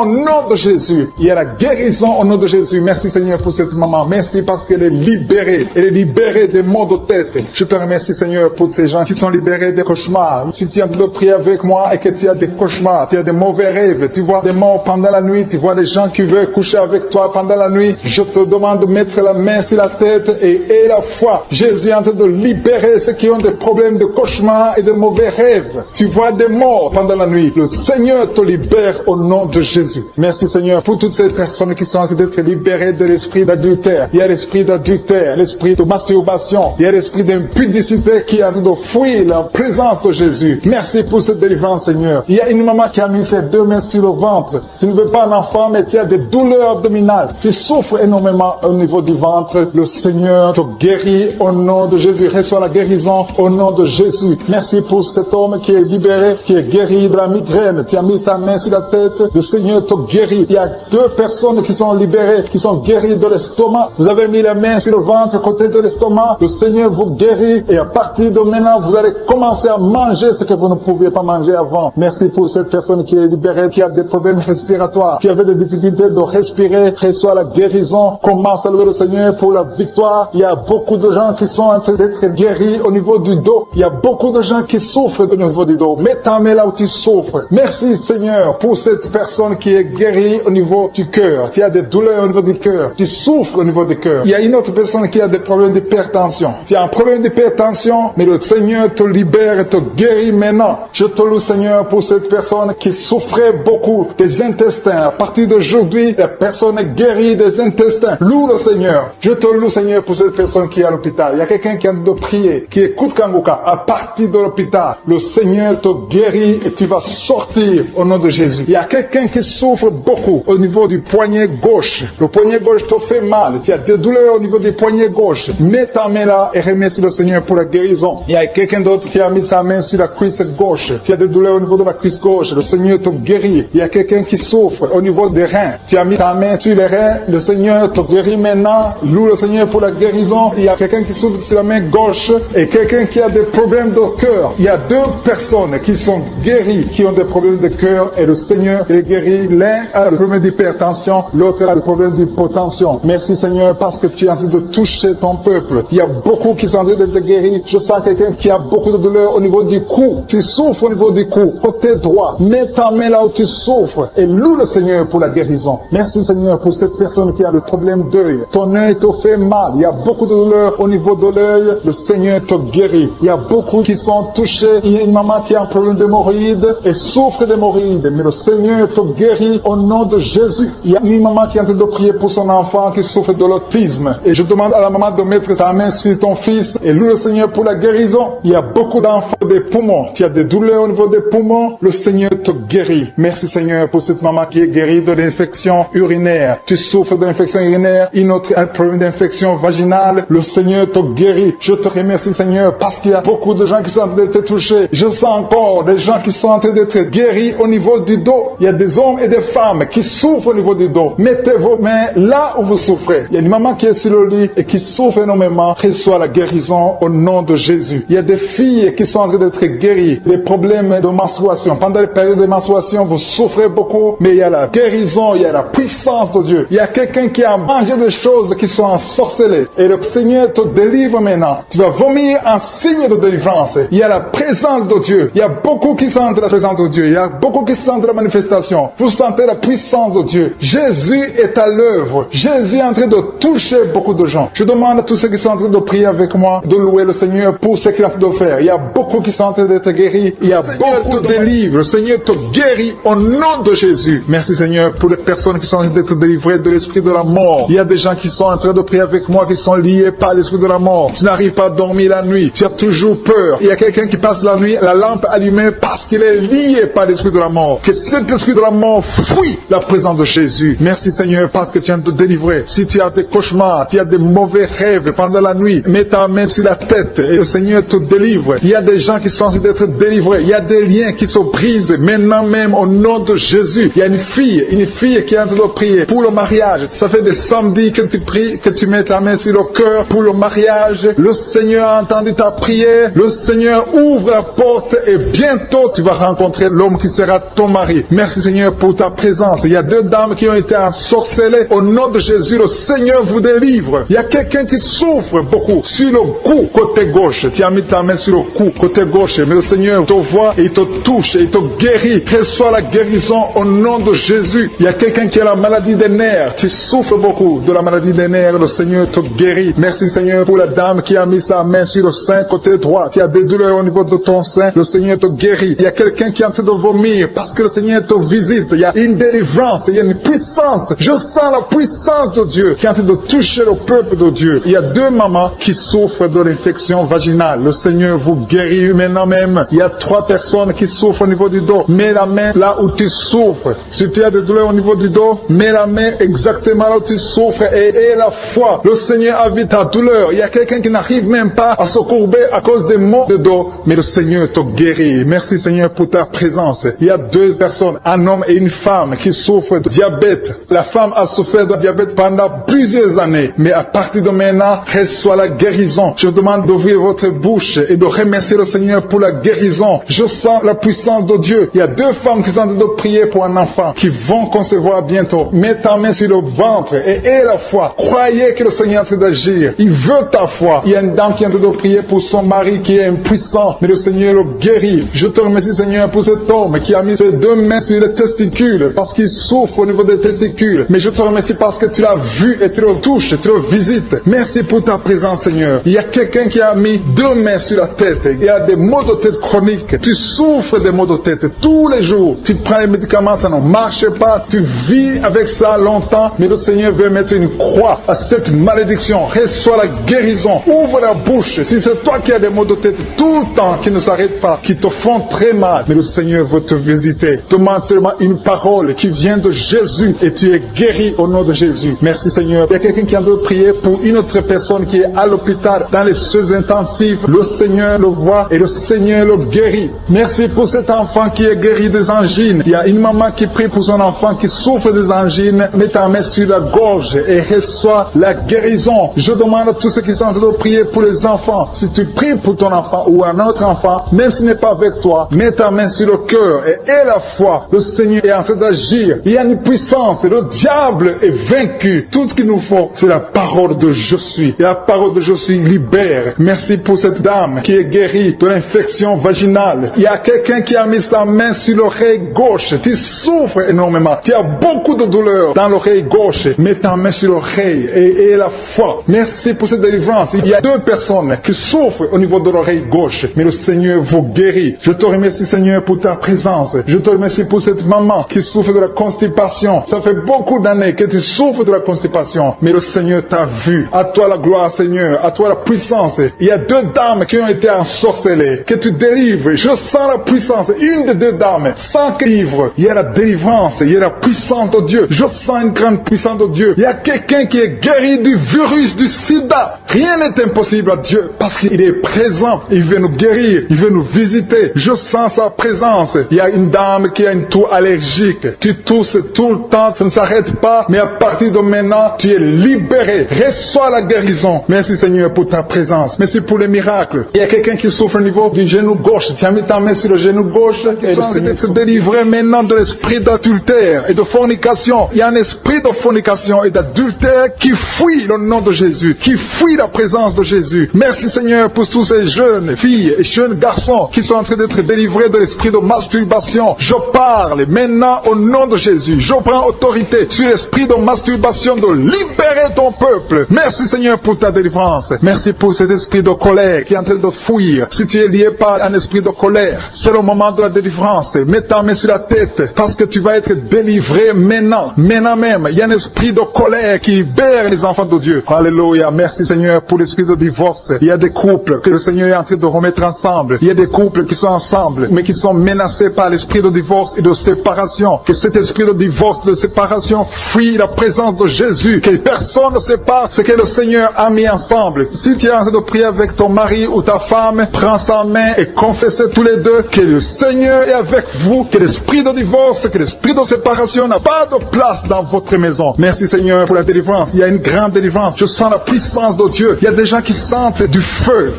au nom de Jésus. Il y a la guérison au nom de Jésus. Merci Seigneur pour cette maman. Merci parce qu'elle est libérée. Elle est libérée des maux de tête. Je te remercie Seigneur pour ces gens qui sont libérés des cauchemars. Si tu es en train de prier avec moi et que tu as des cauchemars, tu as des mauvais rêves, tu vois des morts pendant la nuit, tu vois des gens qui veulent coucher avec toi pendant la nuit, je te demande de mettre la main sur la tête et la foi. Jésus est en train de libérer ceux qui ont des problèmes de cauchemars et de mauvais rêves. Tu vois des morts pendant la nuit. Le Seigneur te libère au nom de Jésus. Merci Seigneur pour toutes ces personnes qui sont en train d'être libérées de l'esprit d'adultère. Il y a l'esprit d'adultère, l'esprit de masturbation, il y a l'esprit d'impudicité qui est en train de fuir la présence de Jésus. Merci pour cette délivrance Seigneur. Il y a une maman qui a mis ses deux mains sur le ventre. Tu ne veux pas un enfant mais tu as des douleurs abdominales. Tu souffres énormément au niveau du ventre. Le Seigneur te guérit au nom de Jésus. Reçois la guérison au nom de Jésus. Merci pour cet homme qui est libéré, qui est guéri de la migraine. Tu as mis ta main sur la tête. Le Seigneur te guérit. Il y a deux personnes qui sont libérées, qui sont guéries de l'estomac. Vous avez mis la main sur le ventre, côté de l'estomac. Le Seigneur vous guérit et à partir de maintenant, vous allez commencer à manger ce que vous ne pouviez pas manger avant. Merci pour cette personne qui est libérée, qui a des problèmes respiratoires, qui avait des difficultés de respirer. Reçois la guérison. Commence à louer le Seigneur pour la victoire. Il y a beaucoup de gens qui sont en train d'être guéris au niveau du dos. Il y a beaucoup de gens qui souffrent au niveau du dos. Mets ta main là où tu souffres. Merci Seigneur pour cette personne qui est guérie au niveau du cœur. Tu as des douleurs au niveau du cœur. Tu souffres au niveau du cœur. Il y a une autre personne qui a des problèmes d'hypertension. Tu as un problème d'hypertension, mais le Seigneur te libère et te guérit maintenant. Je te loue Seigneur pour cette personne qui souffrait beaucoup des intestins. À partir d'aujourd'hui, la personne est guérie des intestins. Loue le Seigneur. Je te loue Seigneur pour cette personne qui est à l'hôpital. Il y a quelqu'un qui a de prier, qui écoute Kanguka. À partir de l'hôpital, le Seigneur te guérit et tu vas sortir au nom de Jésus. Il y a quelqu'un qui souffre beaucoup au niveau du poignet gauche. Le poignet gauche te fait mal. Tu as des douleurs au niveau du poignet gauche. Mets ta main là et remercie le Seigneur pour la guérison. Il y a quelqu'un d'autre qui a mis sa main sur la cuisse gauche. Tu as des douleurs au niveau de la cuisse gauche. Le Seigneur te guérit. Il y a quelqu'un qui souffre au niveau des reins. Tu as mis ta main sur les reins. Le Seigneur te guérit maintenant. Loue le Seigneur pour la guérison. Il y a quelqu'un qui souffre sur la main gauche et quelqu'un qui a des problèmes de cœur. Il y a deux personnes qui sont guéries, qui ont des problèmes de cœur et le Seigneur les guérit. L'un a le problème d'hypertension, l'autre a le problème d'hypotension. Merci Seigneur parce que tu es en train de toucher ton peuple. Il y a beaucoup qui sont en train d'être guéris. Je sens quelqu'un qui a beaucoup de douleur au niveau du cou. Tu souffres au niveau du cou, côté droit. Mets ta main là où tu souffres et loue le Seigneur pour la guérison. Merci Seigneur pour cette personne qui a le problème d'œil. Ton œil te fait mal. Il y a beaucoup de douleurs au niveau de l'œil. Le Seigneur te guérit. Il y a beaucoup qui sont touchés. Il y a une maman qui a un problème d'hémorroïdes et souffre d'hémorroïdes. Mais le Seigneur te guérit au nom de Jésus. Il y a une maman qui est en train de prier pour son enfant qui souffre de l'autisme. Et je demande à la maman de mettre sa main sur ton fils et loue le Seigneur pour la guérison. Il y a beaucoup d'enfants des poumons. Tu as des douleurs au niveau des poumons. Le Seigneur te guérit. Merci Seigneur pour cette maman qui est guérie de l'infection urinaire. Tu souffres de l'infection urinaire, un problème d'infection vaginale. Le Seigneur te guérit. Je te remercie Seigneur parce qu'il y a beaucoup de gens qui sont en train d'être touchés. Je sens encore des gens qui sont en train d'être guéris au niveau du dos. Il y a des hommes et des femmes qui souffrent au niveau du dos. Mettez vos mains là où vous souffrez. Il y a une maman qui est sur le lit et qui souffre énormément. Reçoit la guérison au nom de Jésus. Il y a des filles qui sont en train d'être guéries. Des problèmes de menstruation. Pendant les périodes de menstruation, vous souffrez beaucoup, mais il y a la guérison, il y a la puissance de Dieu. Il y a quelqu'un qui a mangé des choses qui sont ensorcelées. Et le Seigneur te délivre maintenant. Tu vas vomir un signe de délivrance. Il y a la présence de Dieu. Il y a beaucoup qui sentent la présence de Dieu. Il y a beaucoup qui sentent la manifestation. Vous sentez la puissance de Dieu. Jésus est à l'œuvre. Jésus est en train de toucher beaucoup de gens. Je demande à tous ceux qui sont en train de prier avec moi de louer le Seigneur pour ce qu'il est en train de faire. Il y a beaucoup qui sont en train d'être guéris. Il y a beaucoup de délivres. Le Seigneur te guérit au nom de Jésus. Merci Seigneur pour les personnes qui sont en train d'être délivrées de l'esprit de la mort. Il y a des gens qui sont en train de prier avec moi qui sont liés par l'esprit de la mort. Tu n'arrives pas à dormir la nuit. Tu as toujours peur. Il y a quelqu'un qui passe la nuit, la lampe allumée parce qu'il est lié par l'esprit de la mort. Que cet esprit de la mort fuit la présence de Jésus. Merci Seigneur parce que tu viens de te délivrer. Si tu as des cauchemars, tu as des mauvais rêves pendant la nuit, mets ta main sur la tête et le Seigneur te délivre. Il y a des gens qui sont en train d'être délivrés. Il y a des liens qui se brisent maintenant même au nom de Jésus. Il y a une fille qui est en train de prier pour le mariage. Ça fait des samedis que tu pries, que tu mets ta main sur le cœur pour le mariage. Le Seigneur a entendu ta prière. Le Seigneur ouvre la porte et bientôt tu vas rencontrer l'homme qui sera ton mari. Merci Seigneur pour ta présence. Il y a deux dames qui ont été ensorcelées. Au nom de Jésus, le Seigneur vous délivre. Il y a quelqu'un qui souffre beaucoup sur le cou, côté gauche. Tu as mis ta main sur le cou, côté gauche. Mais le Seigneur te voit et il te touche et il te guérit. Reçois la guérison au nom de Jésus. Il y a quelqu'un qui a la maladie des nerfs. Tu souffres beaucoup de la maladie des nerfs. Le Seigneur te guérit. Merci Seigneur pour la dame qui a mis sa main sur le sein côté droit. Tu as des douleurs au niveau de ton sein. Le Seigneur te guérit. Il y a quelqu'un qui est en train de vomir parce que le Seigneur te visite. Il y a une délivrance. Il y a une puissance. Je sens la puissance de Dieu qui est en train de toucher le peuple de Dieu. Il y a deux mamans qui souffrent de l'infection vaginale. Le Seigneur vous guérit maintenant même. Il y a 3 personnes qui souffrent au niveau du dos. Mets la main là où tu souffres. Si tu as des douleurs au niveau du dos, mets la main exactement là où tu souffres et aie la foi. Le Seigneur a vu ta douleur. Il y a quelqu'un qui n'arrive même pas à se courber à cause des maux de dos, mais le Seigneur te guérit. Merci Seigneur pour ta présence. Il y a 2 personnes, un homme et une femme qui souffrent de diabète. La femme a souffert de diabète pendant plusieurs années, mais à partir de maintenant, reçoit la guérison. Je vous demande d'ouvrir votre bouche et de remercier le Seigneur pour la guérison. Je sens la puissance de Dieu. Il y a 2 femmes qui sont en train de prier pour un enfant qui vont concevoir bientôt. Mets ta main sur le ventre et aie la foi. Croyez que le Seigneur est en train d'agir. Il veut ta foi. Il y a une dame qui est en train de prier pour son mari qui est impuissant, mais le Seigneur le guérit. Je te remercie Seigneur pour cet homme qui a mis ses 2 mains sur les testicules parce qu'il souffre au niveau des testicules. Mais je te remercie parce que tu l'as vu et tu le touches, tu le visites. Merci pour ta présence Seigneur. Il y a quelqu'un qui a mis 2 mains sur la tête. Il y a des maux de tête chroniques. Tu souffres des maux de tête tous les jours. Tu prends les médicaments, ça ne marche pas. Tu vis avec ça longtemps, mais le Seigneur veut mettre une croix à cette malédiction. Reçois la guérison. Ouvre la bouche. Si c'est toi qui as des maux de tête tout le temps, qui ne s'arrêtent pas, qui te font très mal, mais le Seigneur veut te visiter. Demande seulement une parole qui vient de Jésus et tu es guéri au nom de Jésus. Merci Seigneur. Il y a quelqu'un qui a de prier pour une autre personne qui est à l'hôpital dans les soins intensifs. Le Seigneur le voit et le Seigneur le guérit. Merci pour cet enfant qui est guéri des angines. Il y a une maman qui prie pour son enfant qui souffre des angines. Mets ta main sur la gorge et reçois la guérison. Je demande à tous ceux qui sont en train de prier pour les enfants. Si tu pries pour ton enfant ou un autre enfant, même s'il n'est pas avec toi, mets ta main sur le cœur et aie la foi. Le Seigneur est en train d'agir. Il y a une puissance. Le diable est vaincu. Tout ce qu'il nous faut, c'est la parole de je suis. Et la parole de je suis libère. Merci pour cette dame qui est guérie de l'infection vaginale. Il y a quelqu'un qui a mis sa main sur l'oreille gauche. Tu souffres énormément. Tu as beaucoup de douleur dans l'oreille gauche. Mets ta main sur l'oreille et la foi. Merci pour cette délivrance. Il y a 2 personnes qui souffrent au niveau de l'oreille gauche, mais le Seigneur vous guérit. Je te remercie, Seigneur, pour ta présence. Je te remercie pour cette maman qui souffre de la constipation. Ça fait beaucoup d'années que tu souffres de la constipation, mais le Seigneur t'a vu. À toi la gloire, Seigneur. À toi la puissance. Il y a 2 dames qui ont été ensorcelées, que tu délivres. Je sens la puissance. Une des 2 dames, sans livre. Il y a la délivrance. Il y a la puissance de Dieu. Je sens une grande puissance de Dieu. Il y a quelqu'un qui est guéri du virus du sida. Rien n'est impossible à Dieu parce qu'il est présent. Il veut nous guérir. Il veut nous visiter. Je sens sa présence. Il y a une dame qui a une toux allergique. Tu tousses tout le temps. Ça ne s'arrête pas. Mais à partir de maintenant, tu es libéré. Reçois la guérison. Merci Seigneur pour ta présence. Merci pour les miracles. Il y a quelqu'un qui souffre au niveau du genou gauche. Tu as mis ta main sur le genou gauche. Et le Seigneur être délivré maintenant de l'esprit d'adultère et de fornication. Il y a un esprit de fornication et d'adultère qui fuit le nom de Jésus, qui fuit la présence de Jésus. Merci Seigneur pour tous ces jeunes filles et jeunes garçons qui sont en train d'être délivrés de l'esprit de masturbation. Je parle maintenant au nom de Jésus. Je prends autorité sur l'esprit de masturbation de libérer ton peuple. Merci Seigneur pour ta délivrance. Merci pour cet esprit de colère qui est en train de fuir. Si tu es lié par un esprit de colère, c'est le moment de la délivrance. Mets ta main sur la tête parce que tu vas être délivré maintenant. Maintenant même, il y a un esprit de colère qui libère les enfants de Dieu. Alléluia. Merci Seigneur pour l'esprit de divorce. Il y a des couples que le Seigneur est en train de remettre ensemble. Il y a des couples qui sont ensemble mais qui sont menacés par l'esprit de divorce et de séparation. Que cet esprit de divorce, de séparation fuit la présence de Jésus. Que personne ne sépare ce que le Seigneur a mis ensemble. Si tu es en train de prier avec ton mari ou ta femme, prends sa main et confessez tous les deux que le Seigneur est avec vous, que l'esprit de divorce, que l'esprit de séparation n'a pas de place dans votre maison. Merci Seigneur pour la délivrance. Il y a une grande délivrance. Je sens la puissance de Dieu. Il y a des gens qui sentent du feu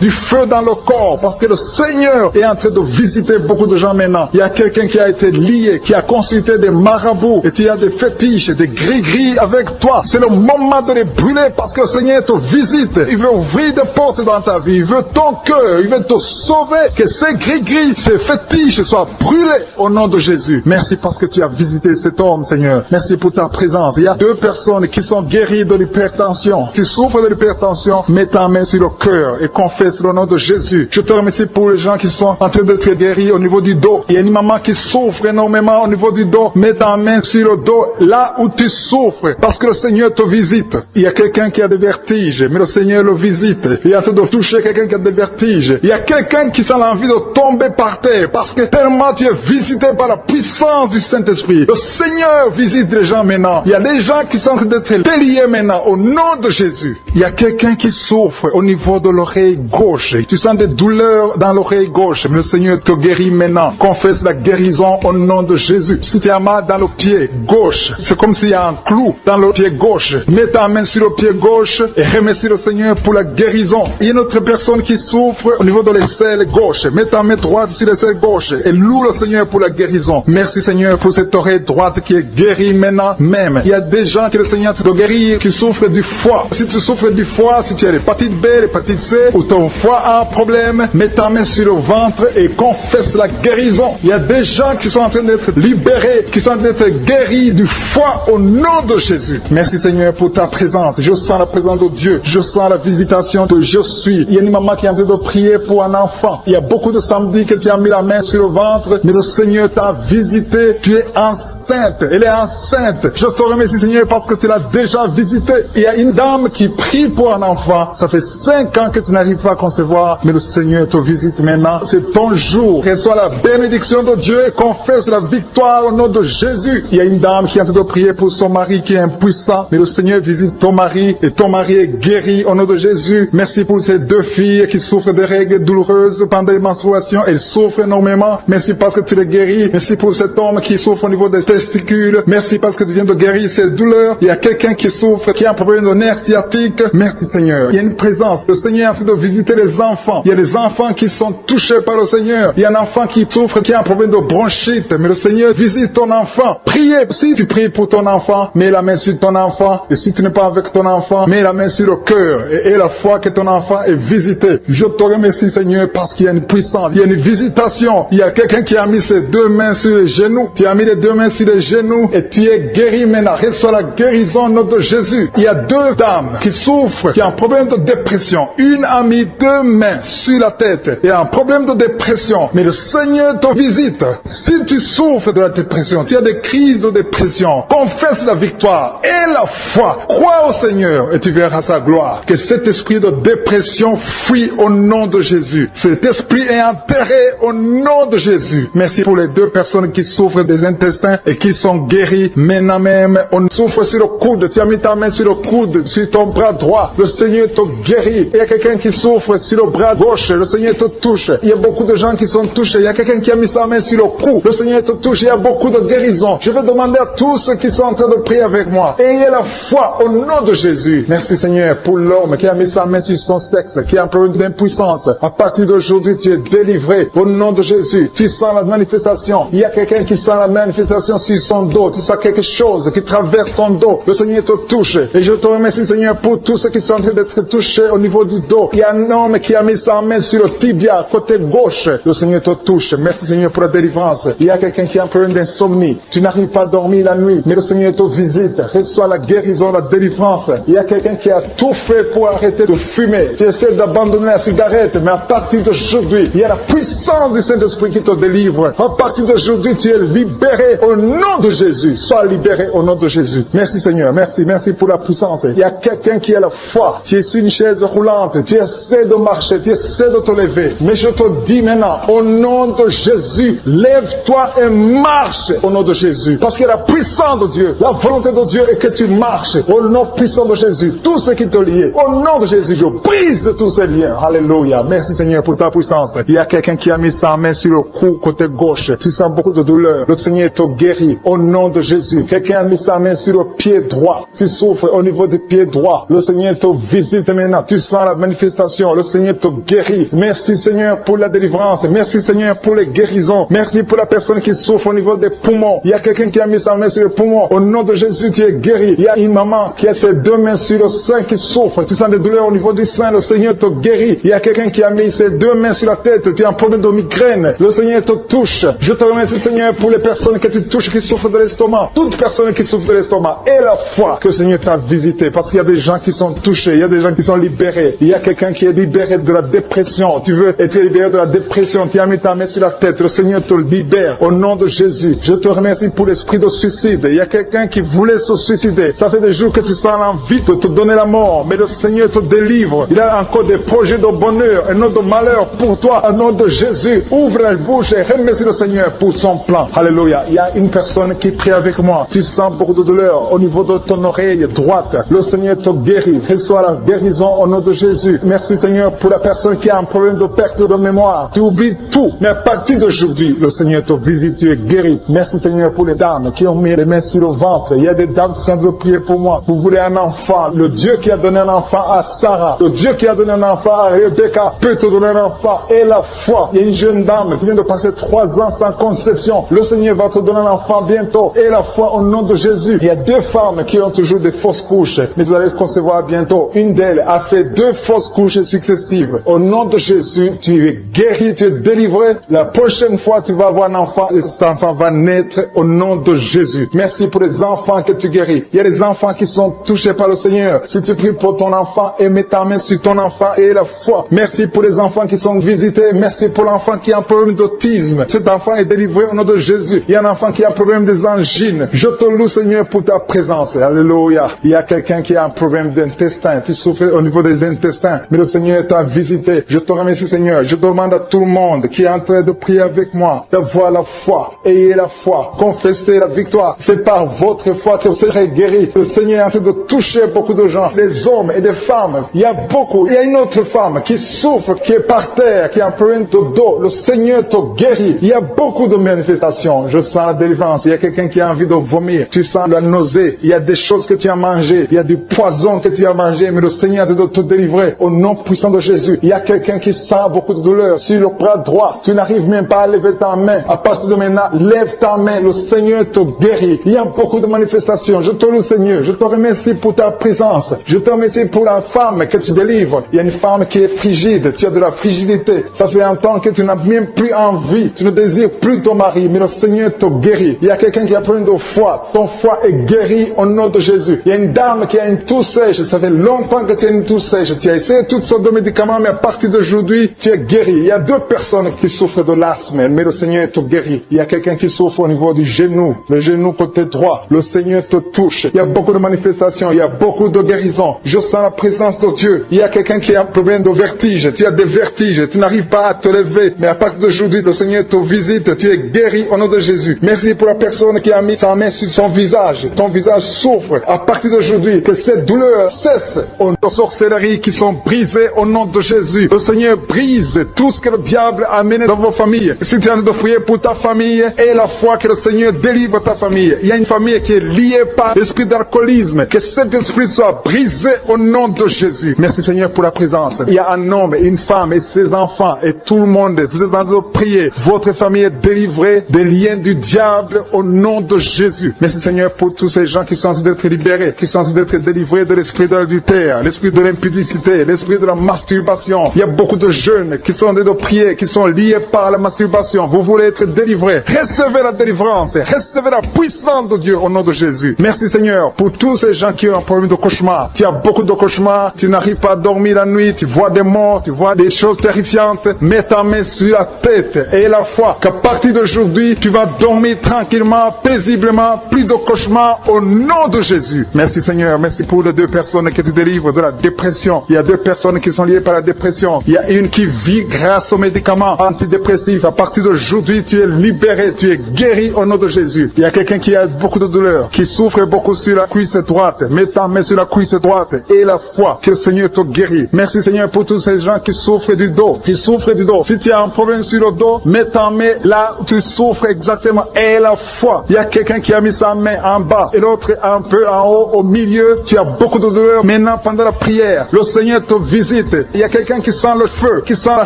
dans le corps parce que le Seigneur est en train de visiter beaucoup de gens maintenant. Il y a quelqu'un qui a été lié, qui a consulté des marabouts et tu as des fétiches, des gris-gris avec toi. C'est le moment de les brûler parce que le Seigneur te visite. Il veut ouvrir des portes dans ta vie. Il veut ton cœur. Il veut te sauver. Que ces gris-gris, ces fétiches soient brûlés au nom de Jésus. Merci parce que tu as visité cet homme, Seigneur. Merci pour ta présence. Il y a 2 personnes qui sont guéries de l'hypertension. Tu souffres de l'hypertension, mets ta main sur le cœur et confesse le nom de Jésus. Je te remercie pour les gens qui sont en train d'être guéris au niveau du dos. Il y a une maman qui souffre énormément au niveau du dos. Mets ta main sur le dos, là où tu souffres, parce que le Seigneur te visite. Il y a quelqu'un qui a des vertiges, mais le Seigneur le visite. Il est en train de toucher quelqu'un qui a des vertiges. Il y a quelqu'un qui sent l'envie de tomber par terre, parce que tellement tu es visité par la puissance du Saint-Esprit. Le Seigneur visite les gens maintenant. Il y a des gens qui sont en train d'être déliés maintenant au nom de Jésus. Il y a quelqu'un qui souffre au niveau de l'oreille gauche. Tu sens des douleurs dans l'oreille gauche, mais le Seigneur te guérit maintenant. Confesse la guérison au nom de Jésus. Si tu as mal dans le pied gauche, c'est comme s'il y a un clou dans le pied gauche. Mets ta main sur le pied gauche et remercie le Seigneur pour la guérison. Il y a une autre personne qui souffre au niveau de l'aisselle gauche. Mets ta main droite sur l'aisselle gauche et loue le Seigneur pour la guérison. Merci Seigneur pour cette oreille droite qui est guérie maintenant même. Il y a des gens que le Seigneur te guérit qui souffrent du foie. Si tu souffres du foie, si tu as l'hépatite B, l'hépatite C, ou ton foie a un problème, mets ta main sur le ventre et confesse la guérison. Il y a des gens qui sont en train d'être libérés, qui sont en train d'être guéris du foie au nom de Jésus. Merci Seigneur pour ta présence. Je sens la présence de Dieu. Je sens la visitation de je suis. Il y a une maman qui est en train de prier pour un enfant. Il y a beaucoup de samedis que tu as mis la main sur le ventre, mais le Seigneur t'a visité. Tu es enceinte. Elle est enceinte. Je te remercie Seigneur parce que tu l'as déjà visité. Il y a une dame qui prie pour un enfant. Ça fait 5 ans que tu n'arrives pas à concevoir, mais le Seigneur te visite maintenant. C'est ton jour. Reçois la bénédiction de Dieu et confesse la victoire au nom de Jésus. Il y a une dame qui est en train de prier pour son mari qui est impuissant, mais le Seigneur visite ton mari et ton mari est guéri au nom de Jésus. Merci pour ces 2 filles qui souffrent de règles douloureuses pendant les menstruations. Elles souffrent énormément. Merci parce que tu les guéris. Merci pour cet homme qui souffre au niveau des testicules. Merci parce que tu viens de guérir ces douleurs. Il y a quelqu'un qui souffre, qui a un problème de nerf sciatique. Merci Seigneur. Il y a une présence. Le Seigneur est en train de visiter les enfants. Il y a des enfants qui sont touchés par le Seigneur. Il y a un enfant qui souffre, qui a un problème de bronchite. Mais le Seigneur visite ton enfant. Priez. Si tu pries pour ton enfant, mets la main sur ton enfant. Et si tu n'es pas avec ton enfant, mets la main sur le cœur. Et la foi que ton enfant est visité. Je te remercie Seigneur parce qu'il y a une puissance. Il y a une visitation. Il y a quelqu'un qui a mis ses 2 mains sur les genoux. Tu as mis les 2 mains sur les genoux et tu es guéri maintenant. Reçois la guérison au nom de Jésus. Jésus. Il y a deux dames qui souffrent, qui ont un problème de dépression. Une a mis deux mains sur la tête et a un problème de dépression. Mais le Seigneur te visite. Si tu souffres de la dépression, tu as des crises de dépression, confesse la victoire et la foi. Crois au Seigneur et tu verras sa gloire. Que cet esprit de dépression fuit au nom de Jésus. Cet esprit est enterré au nom de Jésus. Merci pour les deux personnes qui souffrent des intestins et qui sont guéries maintenant même. On souffre sur le coude. Tu as mis ta main sur le coude, sur ton bras droit. Le Seigneur te guérit. Il y a quelqu'un qui souffre sur le bras gauche. Le Seigneur te touche. Il y a beaucoup de gens qui sont touchés. Il y a quelqu'un qui a mis sa main sur le cou. Le Seigneur te touche. Il y a beaucoup de guérisons. Je vais demander à tous ceux qui sont en train de prier avec moi. Ayez la foi au nom de Jésus. Merci Seigneur pour l'homme qui a mis sa main sur son sexe, qui a un problème d'impuissance. À partir d'aujourd'hui, tu es délivré au nom de Jésus. Tu sens la manifestation. Il y a quelqu'un qui sent la manifestation sur son dos. Tu sens quelque chose qui traverse ton dos. Le Seigneur te touche. Et je te remercie Seigneur pour tous ceux qui sont en train d'être touchés au niveau du dos. Il y a un homme qui a mis sa main sur le tibia, côté gauche. Le Seigneur te touche. Merci Seigneur pour la délivrance. Il y a quelqu'un qui a un problème d'insomnie. Tu n'arrives pas à dormir la nuit, mais le Seigneur te visite. Reçois la guérison, la délivrance. Il y a quelqu'un qui a tout fait pour arrêter de fumer. Tu essaies d'abandonner la cigarette, mais à partir d'aujourd'hui, il y a la puissance du Saint-Esprit qui te délivre. À partir d'aujourd'hui, tu es libéré au nom de Jésus. Sois libéré au nom de Jésus. Merci Seigneur. Merci pour la puissance. Il y a quelqu'un qui a la foi. Tu es sur une chaise roulante. Tu essaies de marcher. Tu essaies de te lever. Mais je te dis maintenant, au nom de Jésus, lève-toi et marche au nom de Jésus. Parce que la puissance de Dieu, la volonté de Dieu est que tu marches au nom puissant de Jésus. Tout ce qui te lie, au nom de Jésus, je brise tous ces liens. Alléluia. Merci Seigneur pour ta puissance. Il y a quelqu'un qui a mis sa main sur le cou côté gauche. Tu sens beaucoup de douleur. Le Seigneur te guérit au nom de Jésus. Quelqu'un a mis sa main sur le pied droit. Tu souffres au niveau du pied droit. Le Seigneur te visite maintenant. Tu sens la manifestation. Le Seigneur te guérit. Merci Seigneur pour la délivrance. Merci Seigneur pour les guérisons. Merci pour la personne qui souffre au niveau des poumons. Il y a quelqu'un qui a mis sa main sur le poumon. Au nom de Jésus, tu es guéri. Il y a une maman qui a ses deux mains sur le sein qui souffre. Tu sens des douleurs au niveau du sein. Le Seigneur te guérit. Il y a quelqu'un qui a mis ses deux mains sur la tête. Tu as un problème de migraine. Le Seigneur te touche. Je te remercie Seigneur pour les personnes que tu touches qui souffrent de l'estomac. Toute personne qui souffre de l'estomac. Et la foi que le Seigneur t'a visité. Parce qu'il y a des gens qui sont touchés. Il y a des gens qui sont libérés. Il y a quelqu'un qui est libéré de la dépression. Tu veux être libéré de la dépression. Tu as mis ta main sur la tête. Le Seigneur te libère. Au nom de Jésus. Je te remercie pour l'esprit de suicide. Il y a quelqu'un qui voulait se suicider. Ça fait des jours que tu sens l'envie de te donner la mort. Mais le Seigneur te délivre. Il a encore des projets de bonheur et non de malheur pour toi. Au nom de Jésus. Ouvre la bouche et remercie le Seigneur pour son plan. Alléluia. Il y a une personne qui prie avec moi. Tu sens beaucoup de douleur au niveau de ton oreille droite. Le Seigneur te guérit. Reçois la guérison au nom de Jésus. Merci Seigneur pour la personne qui a un problème de perte de mémoire. Tu oublies tout. Mais à partir d'aujourd'hui, le Seigneur te visite. Tu es guéri. Merci Seigneur pour les dames qui ont mis les mains sur le ventre. Il y a des dames qui sont en train de prier pour moi. Vous voulez un enfant. Le Dieu qui a donné un enfant à Sarah. Le Dieu qui a donné un enfant à Rebecca peut te donner un enfant. Et la foi. Il y a une jeune dame qui vient de passer 3 ans sans conception. Le Seigneur va te donner un enfant bientôt. Et la foi au nom de Jésus. Il y a 2 femmes qui ont toujours des fausses couches. Mais vous allez concevoir bientôt. Une d'elles a fait 2 fausses couches successives. Au nom de Jésus, tu es guéri, tu es délivré. La prochaine fois, tu vas avoir un enfant. Et cet enfant va naître au nom de Jésus. Merci pour les enfants que tu guéris. Il y a des enfants qui sont touchés par le Seigneur. Si tu pries pour ton enfant et mets ta main sur ton enfant et la foi. Merci pour les enfants qui sont visités. Merci pour l'enfant qui a un problème d'autisme. Cet enfant est délivré au nom de Jésus. Il y a un enfant qui a un problème des angines. Je te loue Seigneur pour ta présence. Alléluia. Il y a quelqu'un qui a un problème d'intestin. Tu souffres au niveau des intestins. Mais le Seigneur t'a visité. Je te remercie Seigneur. Je demande à tout le monde qui est en train de prier avec moi d'avoir la foi. Ayez la foi. Confessez la victoire. C'est par votre foi que vous serez guéris. Le Seigneur est en train de toucher beaucoup de gens. Des hommes et des femmes. Il y a beaucoup. Il y a une autre femme qui souffre, qui est par terre, qui a un problème de dos. Le Seigneur te guérit. Il y a beaucoup de manifestations. Je sens la délivrance. Il y a quelqu'un qui a envie de vomir. Tu sens la nausée. Il y a des choses que tu as mangées. Il y a du poison que tu as mangé. Mais le Seigneur est de te délivrer. Au nom puissant de Jésus. Il y a quelqu'un qui sent beaucoup de douleur sur le bras droit. Tu n'arrives même pas à lever ta main. À partir de maintenant, lève ta main. Le Seigneur te guérit. Il y a beaucoup de manifestations. Je te loue Seigneur. Je te remercie pour ta présence. Je te remercie pour la femme que tu délivres. Il y a une femme qui est frigide. Tu as de la frigidité. Ça fait un temps que tu n'as même plus envie. Tu ne désires plus ton mari. Mais le Seigneur te guérit. Il y a quelqu'un qui a plein de foi. Ton foi est guéri au nom de Jésus. Il y a une dame qui a une toux sèche. Ça fait longtemps que tu as une toux sèche. Tu as essayé toutes sortes de médicaments, mais à partir d'aujourd'hui, tu es guéri. Il y a 2 personnes qui souffrent de l'asthme, mais le Seigneur te guérit. Il y a quelqu'un qui souffre au niveau du genou, le genou côté droit. Le Seigneur te touche. Il y a beaucoup de manifestations, il y a beaucoup de guérisons. Je sens la présence de Dieu. Il y a quelqu'un qui a un problème de vertige. Tu as des vertiges, tu n'arrives pas à te lever, mais à partir d'aujourd'hui, le Seigneur te visite. Tu es guéri au nom de Jésus. Merci pour la personne qui a mis sa main sur son visage. Ton visage souffre. À partir d'aujourd'hui, que cette douleur cesse. Aux sorcelleries qui sont brisées au nom de Jésus. Le Seigneur brise tout ce que le diable a amené dans vos familles. Si tu es en train de prier pour ta famille, et la foi que le Seigneur délivre ta famille. Il y a une famille qui est liée par l'esprit d'alcoolisme. Que cet esprit soit brisé au nom de Jésus. Merci Seigneur pour la présence. Il y a un homme, une femme et ses enfants et tout le monde. Vous êtes en train de prier. Votre famille est délivrée des liens du diable au nom de Jésus. Merci Seigneur pour tous ces gens qui sont en train d'être libérés, qui sont en train d'être délivrés de l'esprit de l'adultère, l'esprit de l'impudicité, l'esprit de la masturbation. Il y a beaucoup de jeunes qui sont en train de prier, qui sont liés par la masturbation. Vous voulez être délivrés. Recevez la délivrance. Recevez la puissance de Dieu au nom de Jésus. Merci Seigneur pour tous ces gens qui ont un problème de cauchemar. Tu as beaucoup de cauchemars. Tu n'arrives pas à dormir la nuit. Tu vois des morts. Tu vois des choses terrifiantes. Mets ta main sur la tête et la foi qu'à partir d'aujourd'hui, tu vas dormir tranquillement, paisiblement, plus de cauchemars au nom de Jésus. Merci Seigneur. Merci pour les 2 personnes qui te délivrent de la dépression. Il y a 2 personnes qui sont liées par la dépression. Il y a une qui vit grâce aux médicaments antidépressifs. À partir d'aujourd'hui, tu es libéré, tu es guéri au nom de Jésus. Il y a quelqu'un qui a beaucoup de douleur, qui souffre beaucoup sur la cuisse droite. Mets ta main sur la cuisse droite et la foi que le Seigneur te guérit. Merci Seigneur pour tous ces gens qui souffrent du dos. Tu souffres du dos. Si tu as un problème sur le dos, mets ta main là où tu souffres exactement et la foi. Il y a quelqu'un qui a mis sa main en bas et l'autre un peu en haut, au milieu. Tu as beaucoup de douleur. Maintenant, pendant la prière, le Seigneur te visite. Il y a quelqu'un qui sent le feu, qui sent la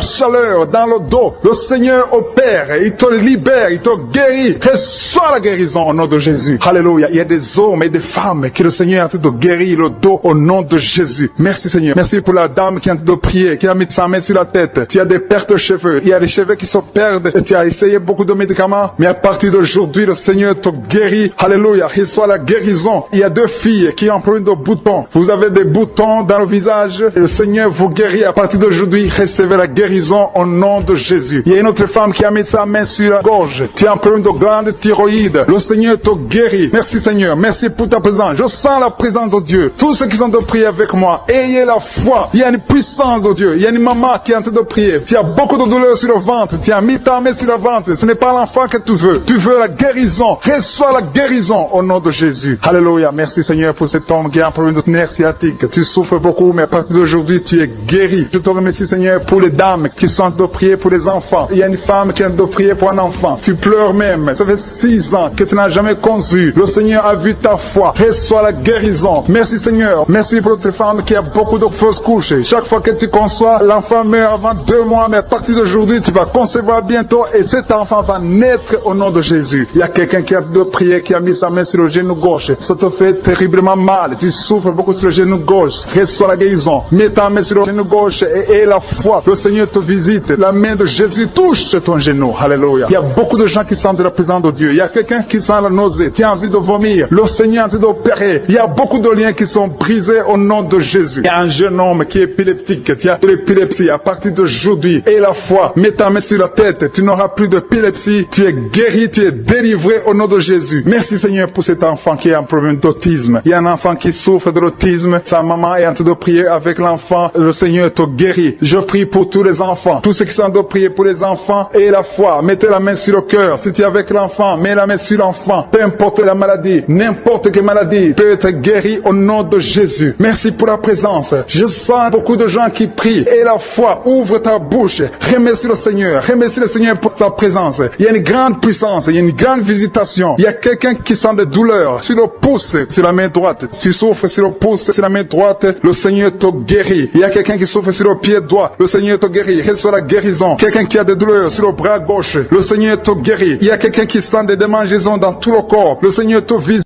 chaleur dans le dos. Le Seigneur opère, il te libère, il te guérit. Reçois la guérison au nom de Jésus. Alléluia. Il y a des hommes et des femmes que le Seigneur est en train de guérir le dos au nom de Jésus. Merci Seigneur. Merci pour la dame qui est en train de prier, qui a mis sa main sur la tête. Tu as des pertes de cheveux. Il y a des cheveux qui se perdent. Tu as essayé beaucoup de médicaments, mais à partir d'aujourd'hui, le Seigneur te guérit. Alléluia. Reçois la guérison. Il y a 2 filles qui ont un problème de boutons. Vous avez des boutons dans le visage et le Seigneur vous guérit. À partir d'aujourd'hui, recevez la guérison au nom de Jésus. Il y a une autre femme qui a mis sa main sur la gorge. Tu as un problème de glande thyroïde. Le Seigneur te guérit. Merci Seigneur. Merci pour ta présence. Je sens la présence de Dieu. Tous ceux qui sont de prier avec moi, ayez la foi. Il y a une puissance de Dieu. Il y a une maman qui est en train de prier. Tu as beaucoup de douleur sur le ventre. Tu as mis ta main sur le ventre. Ce n'est pas l'enfant que tu veux. Tu veux la guérison. Reçois la guérison au nom de Jésus. Alléluia. Merci Seigneur pour cet homme qui a un problème de nerf sciatique. Tu souffres beaucoup, mais à partir d'aujourd'hui, tu es guéri. Je te remercie Seigneur pour les dames qui sont de prier pour les enfants. Il y a une femme qui est de prier pour un enfant. Tu pleures même. Ça fait 6 ans que tu n'as jamais conçu. Le Seigneur a vu ta foi. Reçois la guérison. Merci Seigneur. Merci pour cette femme qui a beaucoup de fausses couches. Chaque fois que tu conçois, l'enfant meurt avant 2 mois, mais à partir d'aujourd'hui, tu vas concevoir bientôt et cet enfant va naître au nom de Jésus. Il y a quelqu'un qui a de prier, qui a mis sa main sur le genou gauche. Ça te fait terriblement mal. Tu souffres beaucoup sur le genou gauche. Reçois la guérison. Mets ta main sur le genou gauche et la foi. Le Seigneur te visite. La main de Jésus touche ton genou. Alléluia. Il y a beaucoup de gens qui sentent la présence de Dieu. Il y a quelqu'un qui sent la nausée. Tu as envie de vomir. Le Seigneur est en train d'opérer. Il y a beaucoup de liens qui sont brisés au nom de Jésus. Il y a un jeune homme qui est épileptique. Tu as de l'épilepsie à partir d'aujourd'hui. Et la foi. Mets ta main sur la tête. Tu n'auras plus d'épilepsie. Tu es guéri. Tu es délivré au nom de Jésus. Merci Seigneur pour cet enfant qui a un problème d'autisme. Il y a un enfant qui souffre de l'autisme. Sa maman est en train de prier avec l'enfant. Le Seigneur te guérit. Je prie pour tous les enfants. Tous ceux qui sont en train de prier pour les enfants et la foi. Mettez la main sur le cœur. Si tu es avec l'enfant, mets la main sur l'enfant. Peu importe la maladie, n'importe quelle maladie peut être guérie au nom de Jésus. Merci pour la présence. Je sens beaucoup de gens qui prient. Et la foi, ouvre ta bouche. Remercie le Seigneur. Remercie le Seigneur pour sa présence. Il y a une grande puissance. Il y a une grande visitation. Il y a quelqu'un qui sent des douleurs sur le pouce, sur la main droite. Tu souffres sur le pouce, sur la main droite. Le Seigneur te guérit. Il y a quelqu'un qui souffre sur le pied droit. Le Seigneur te guérit. Reçois la guérison. Quelqu'un qui a des douleurs sur le bras gauche. Le Seigneur te guérit. Il y a quelqu'un qui sent des démangeaisons dans tout le corps. Le Seigneur te visite.